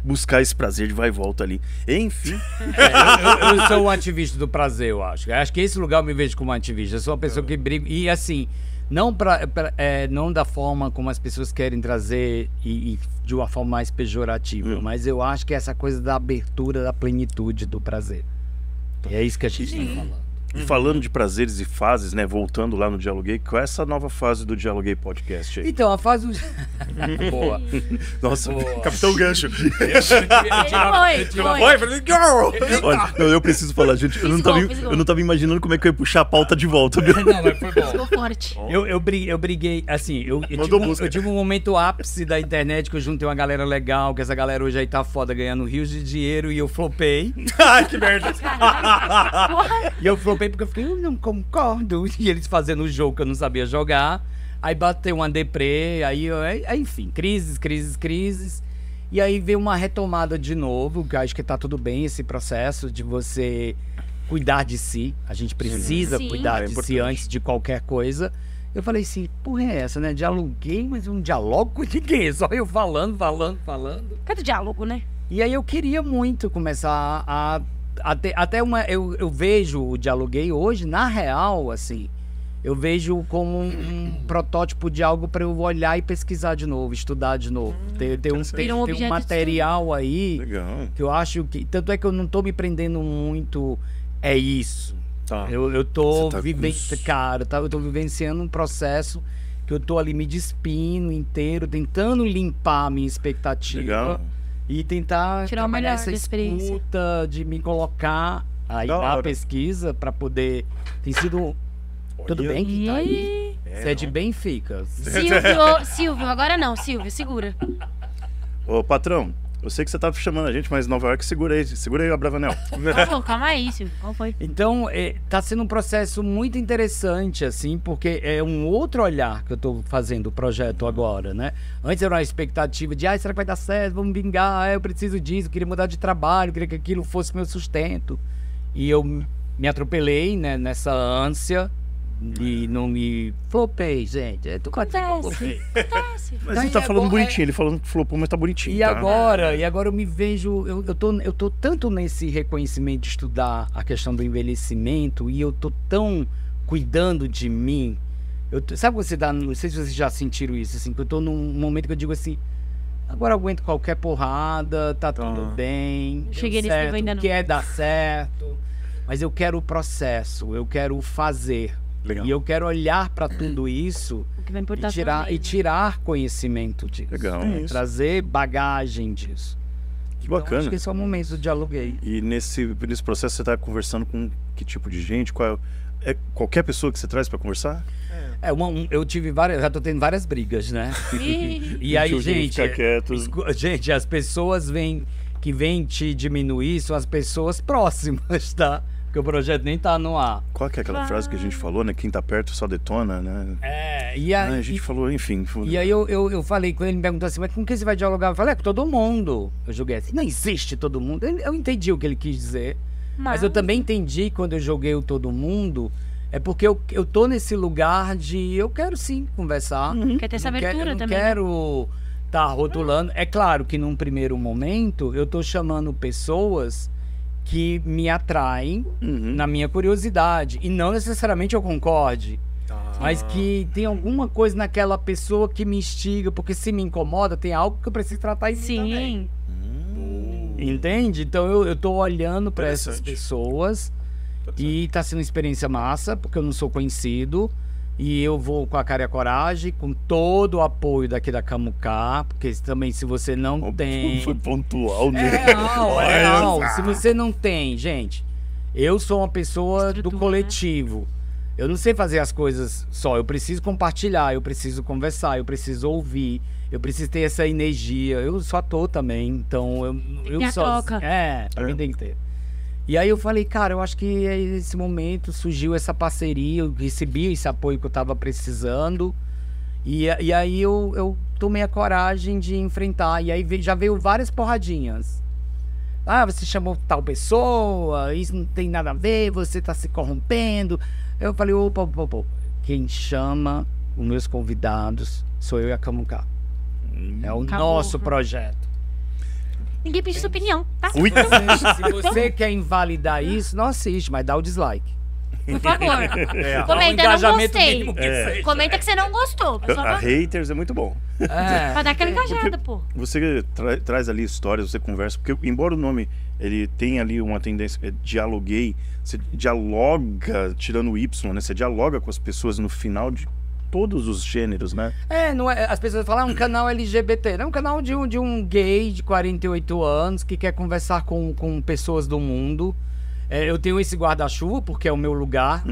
A: Buscar esse prazer de vai e volta ali. Enfim.
D: Eu sou um ativista do prazer, eu acho. Acho que esse lugar eu me vejo como um ativista. Eu sou uma pessoa que briga. E assim, não, não da forma como as pessoas querem trazer e de uma forma mais pejorativa, mas eu acho que é essa coisa da abertura, da plenitude do prazer. E é isso que a gente está falando.
A: E falando de prazeres e fases, né? Voltando lá no Dialoguei, qual é essa nova fase do Dialoguei Podcast aí?
D: Então, a fase... Boa.
A: Nossa,
D: Boa.
B: Capitão Gancho.
A: olha, não, eu preciso falar, gente, eu não tava imaginando como é que eu ia puxar a pauta de volta.
D: Não, mas foi bom.
C: Ficou forte.
D: Eu briguei, assim, eu tive um momento ápice da internet que eu juntei uma galera legal, que essa galera hoje aí tá foda, ganhando rios de dinheiro, e eu flopei.
B: Ai, que merda.
C: Porra.
D: E eu flopei porque eu fiquei, eu não concordo. E eles fazendo o jogo que eu não sabia jogar. Aí bateu uma deprê, aí enfim, crises. E aí veio uma retomada de novo, que eu acho que tá tudo bem esse processo de você cuidar de si. A gente precisa
C: Sim.
D: cuidar
B: É
D: de si
B: importante.
D: antes de qualquer coisa. Eu falei assim, porra é essa, né? Dialoguei, mas eu não dialogo com ninguém. Só eu falando.
C: Cadê o diálogo, né?
D: E aí eu queria muito começar a ter até uma... Eu vejo o Dialoguei hoje, na real, assim, eu vejo como um protótipo de algo para eu olhar e pesquisar de novo, estudar de novo. Ter um
C: Vira um objeto de
D: material aí
A: Legal.
D: que eu acho que... Tanto é que eu não tô me prendendo muito, é isso.
B: Tá.
D: Eu tô
A: Você tá
D: vivenciando, cara, eu tô vivenciando um processo que eu tô ali me despindo inteiro, tentando limpar a minha expectativa.
A: Legal.
D: E tentar
C: Tirar o
D: trabalhar
C: melhor
D: essa
C: da experiência.
D: escuta, de me colocar aí
B: Da
D: na
B: hora.
D: pesquisa pra poder... Tem sido... Tudo
B: Olha.
D: bem que tá aí?
C: Ih,
D: Você é de Benfica.
C: Silvio, agora não, Silvio, segura.
A: Ô, patrão, eu sei que você tá chamando a gente, mas Nova York, segura aí, Abravanel.
C: Pô, calma aí, Silvio, qual foi?
D: Então, tá sendo um processo muito interessante, assim, porque é um outro olhar que eu tô fazendo o projeto agora, né? Antes era uma expectativa de, será que vai dar certo? Vamos vingar, eu preciso disso, eu queria mudar de trabalho, eu queria que aquilo fosse meu sustento. E eu me atropelei, né, nessa ânsia e não me flopei, gente.
C: Acontece.
A: Mas
D: Daí
A: ele tá falando
D: agora-
A: bonitinho, ele falando que flopou, mas tá bonitinho.
D: E
A: tá?
D: agora eu me vejo, eu tô tanto nesse reconhecimento de estudar a questão do envelhecimento e eu tô tão cuidando de mim Sabe quando você dá, não sei se vocês já sentiram isso, assim, que eu tô num momento que eu digo assim, agora eu aguento qualquer porrada, tá tudo bem, deu
C: Cheguei nesse
D: certo,
C: nível ainda não.
D: quer dar certo, mas eu quero o processo, eu quero fazer.
B: Legal.
D: E eu quero olhar para tudo isso
C: O que vai importar
D: e tirar conhecimento disso.
A: Legal.
B: É isso.
D: Trazer bagagem disso.
A: Que
D: Então,
A: bacana.
D: acho que esse é o momento do dialoguei.
A: E nesse processo você está conversando com que tipo de gente? É qualquer pessoa que você traz para conversar?
D: Eu tive várias, já tô tendo várias brigas, né? E aí,
A: Que o Júlio
D: gente,
A: fica quieto.
D: gente, as pessoas que vêm te diminuir são as pessoas próximas, tá? Porque o projeto nem tá no ar.
A: Qual que é aquela frase que a gente falou, né? Quem tá perto só detona, né?
D: E aí,
A: A gente falou, enfim.
D: E aí eu falei com ele, me perguntou assim, mas com quem você vai dialogar? Eu falei, com todo mundo. Eu joguei assim, não existe todo mundo. Eu entendi o que ele quis dizer. Mas eu também entendi quando eu joguei o todo mundo, é porque eu tô nesse lugar de, eu quero sim conversar.
C: Quer ter essa
D: Não
C: abertura
D: não
C: também.
D: quero tá rotulando. É claro que num primeiro momento eu tô chamando pessoas que me atraem na minha curiosidade. E não necessariamente eu concorde. Mas que tem alguma coisa naquela pessoa que me instiga, porque se me incomoda, tem algo que eu preciso tratar em mim também.
C: Sim.
D: Entende? Então eu tô olhando para essas
B: Interessante.
D: pessoas e tá sendo uma experiência massa, porque eu não sou conhecido. E eu vou com a cara e a coragem, com todo o apoio daqui da Camucá, porque também se você não tem...
A: Foi pontual,
D: É
A: né?
D: real, é real. Se você não tem, gente, eu sou uma pessoa do
C: Estrutura,
D: coletivo. Eu não sei fazer as coisas só, eu preciso compartilhar, eu preciso conversar, eu preciso ouvir, eu preciso ter essa energia. Eu sou ator também, então eu
C: ter a
D: só...
C: troca.
D: Também tem que ter. E aí eu falei, cara, eu acho que nesse momento surgiu essa parceria, eu recebi esse apoio que eu tava precisando. E aí eu tomei a coragem de enfrentar. E aí já veio várias porradinhas. Ah, você chamou tal pessoa, isso não tem nada a ver, você tá se corrompendo. Eu falei, opa. Quem chama os meus convidados sou eu e a Camucá. É o
C: Acabou.
D: nosso projeto.
C: Ninguém pediu sua opinião, tá?
A: Ui.
D: Se você quer invalidar isso, não assiste, mas dá o dislike.
C: Por favor.
D: Dá um
C: Comenta, não
D: engajamento
C: gostei.
D: mínimo que seja.
C: Comenta que você não gostou. Só
A: A
C: pra,
A: haters é muito bom.
C: pra dar aquela engajada, pô.
A: Você traz ali histórias, você conversa, porque embora o nome ele tenha ali uma tendência, dialoguei, você dialoga, tirando o Y, né? Você dialoga com as pessoas no final de todos os gêneros, né?
D: Não é, as pessoas falam, um canal LGBT. Não é um canal de um gay de 48 anos que quer conversar com pessoas do mundo. Eu tenho esse guarda-chuva porque é o meu lugar,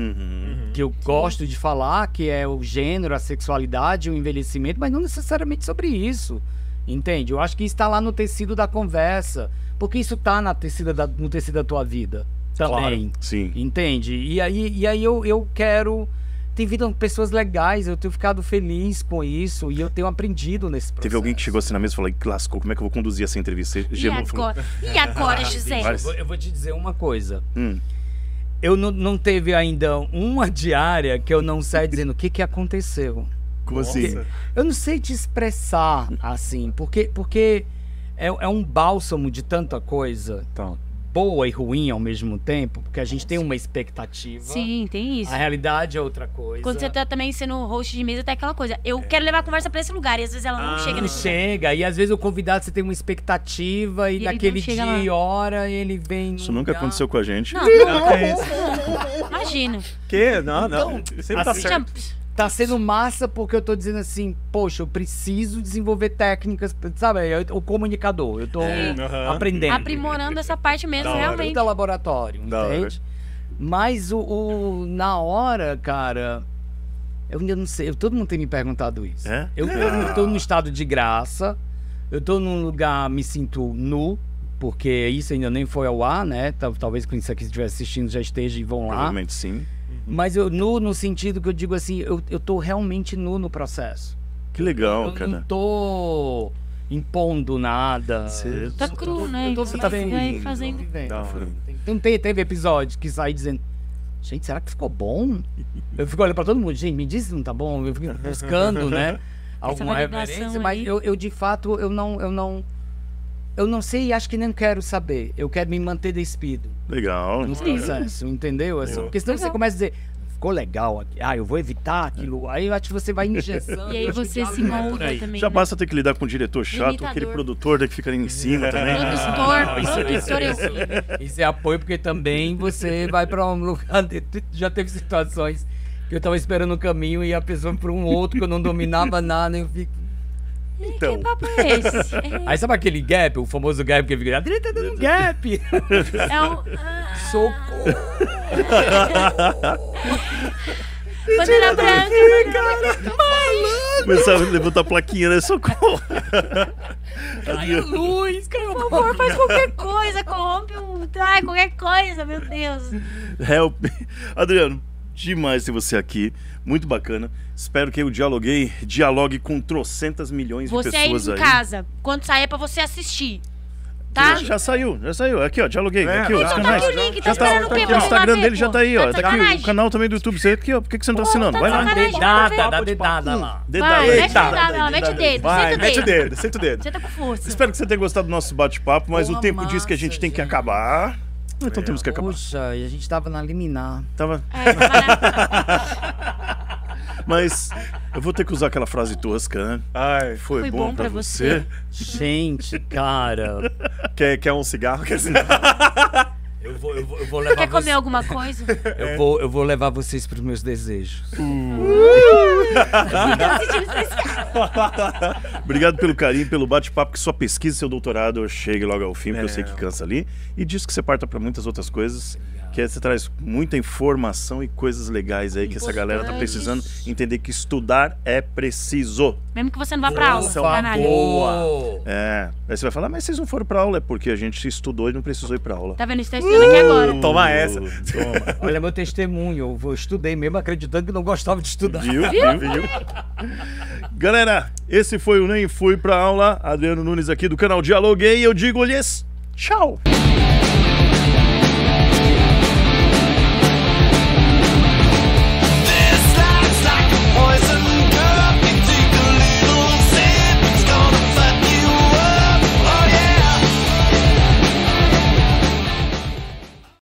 D: que eu gosto de falar, que é o gênero, a sexualidade, o envelhecimento, mas não necessariamente sobre isso, entende? Eu acho que isso está lá no tecido da conversa, porque isso está no tecido da tua vida também,
A: Sim.
D: entende? E aí eu quero... Tem vindo pessoas legais, eu tenho ficado feliz com isso e eu tenho aprendido nesse processo.
A: Teve alguém que chegou assim na mesa e falou, lascou, como é que eu vou conduzir essa entrevista? Você
C: E
A: gelou, falou,
C: agora? E agora, José?
A: Vários.
D: Eu vou te dizer uma coisa.
A: "Hum,
D: Eu não teve ainda uma diária que eu não saia dizendo o que aconteceu.
A: como assim?
D: Eu não sei te expressar assim, porque é um bálsamo de tanta coisa,
B: Então,
D: boa e ruim ao mesmo tempo, porque a gente tem uma expectativa.
C: Sim, tem isso.
D: A realidade é outra coisa.
C: Quando você tá também sendo host de mesa, tem aquela coisa. Eu quero levar a conversa pra esse lugar e às vezes ela não chega
D: Não
C: nesse lugar.
D: chega, e às vezes o convidado você tem uma expectativa e
C: ele
D: naquele
C: não chega
D: dia
C: lá.
D: e hora ele vem.
A: Isso nunca aconteceu com a gente.
C: Não, imagina.
B: que? Não. Sempre tá
D: assim,
B: certo.
D: Tá sendo massa porque eu tô dizendo assim, poxa, eu preciso desenvolver técnicas, sabe? O comunicador, eu tô aprendendo.
C: Aprimorando essa parte mesmo,
B: Da hora.
C: realmente.
D: Tudo é laboratório,
B: Da hora.
D: entende? Mas na hora, cara, eu ainda não sei, todo mundo tem me perguntado isso.
A: É?
D: Eu tô num estado de graça, eu tô num lugar, me sinto nu, porque isso ainda nem foi ao ar, né? Talvez quem isso aqui estiver assistindo já esteja e vão lá.
A: Provavelmente sim.
D: Mas eu nu no sentido que eu digo assim, eu tô realmente nu no processo.
A: Que legal,
D: Eu
A: cara.
D: não tô impondo nada.
A: Você-
C: Tá cru, né?
D: Eu tô
C: Você
D: vivendo.
C: vai fazendo.
D: Vivendo.
B: Da hora.
D: Não teve episódio que saí dizendo, gente, será que ficou bom? Eu fico olhando pra todo mundo, gente, me diz se não tá bom. Eu fico buscando, né? Alguma
C: validação
D: referência, mas
C: aí.
D: eu de fato, eu não sei e acho que nem quero saber. Eu quero me manter despido
A: Legal.
D: no processo, entendeu? Assim, porque senão você
C: Legal.
D: começa a dizer, ficou legal aqui. Ah, eu vou evitar aquilo. Aí eu acho que você vai engessando.
C: E aí você se molda também.
A: Já
C: né?
A: basta ter que lidar com um diretor chato,
C: Imitador.
A: aquele produtor que fica ali em cima também.
C: Produtor eu vi.
D: Isso é apoio, porque também você vai pra um lugar. Já teve situações que eu tava esperando no caminho e a pessoa pra um outro que eu não dominava nada. Eu fico.
A: Então,
C: Que papo é esse?
D: Aí sabe aquele gap, o famoso gap que fica. Adri tá dando um gap!
C: É um...
D: Socorro!
C: Bandeira branca,
A: começava a levantar a plaquinha, né? Socorro.
D: Caiu a luz, caiu a
C: por favor, faz qualquer coisa, corrompe um... Ai, qualquer coisa, meu Deus.
A: Help. Adriano, demais ter você aqui. Muito bacana. Espero que eu dialogue com trocentas milhões de
C: Você aí
A: pessoas
C: em
A: aí.
C: casa, quando sair é pra você assistir, tá?
A: Já saiu. Aqui, ó, dialoguei.
B: É,
A: aqui, ó, os
B: então
A: canais.
C: tá aqui o link, tá
A: Já tá,
C: esperando o quê?
A: aqui, o
C: Vamos lá
A: Instagram
C: ver,
A: dele já
C: pô.
A: tá aí, ó.
C: Tá de
A: Tá aqui
C: sacanagem.
A: o canal também do YouTube. Você aqui, ó. Por que você não tá assinando?
C: tá
A: Vai
C: de
A: lá.
C: sacanagem.
D: Dedada, dá dedada lá.
C: Vai, mete o dedo, ela mete o dedo,
B: Vai,
C: senta
B: mete o
C: o dedo.
B: dedo, senta o dedo.
C: Senta com força.
A: Espero que você tenha gostado do nosso bate-papo, mas
D: Porra,
A: o tempo diz que a gente
D: massa,
A: tem que
D: gente.
A: acabar. Então temos que acabar.
D: Poxa, e a gente tava na liminar.
A: Tava...
C: É,
A: Mas eu vou ter que usar aquela frase tosca, né?
B: Ai,
A: Foi bom pra você.
D: Gente, cara.
B: quer um cigarro? Quer
D: Eu vou levar
C: Quer comer alguma coisa?
D: eu vou levar vocês pros meus desejos.
A: Obrigado pelo carinho, pelo bate-papo, que sua pesquisa e seu doutorado chegue logo ao fim, porque eu sei que cansa ali. E diz que você parta para muitas outras coisas, que você traz muita informação e coisas legais aí que essa galera tá precisando entender que estudar é preciso.
C: Mesmo que você não vá pra aula,
B: Nossa,
C: canalha.
D: Boa!
A: É, aí você vai falar, mas vocês não foram pra aula, é porque a gente estudou e não precisou ir pra aula.
C: Tá vendo? Isso tá estudando aqui agora.
B: Toma essa.
A: Toma.
D: Olha meu testemunho, eu estudei mesmo acreditando que não gostava de estudar.
A: Viu? Galera, esse foi o Nem Fui Pra Aula. Adriano Nunes aqui do canal Dialoguei e eu digo-lhes tchau!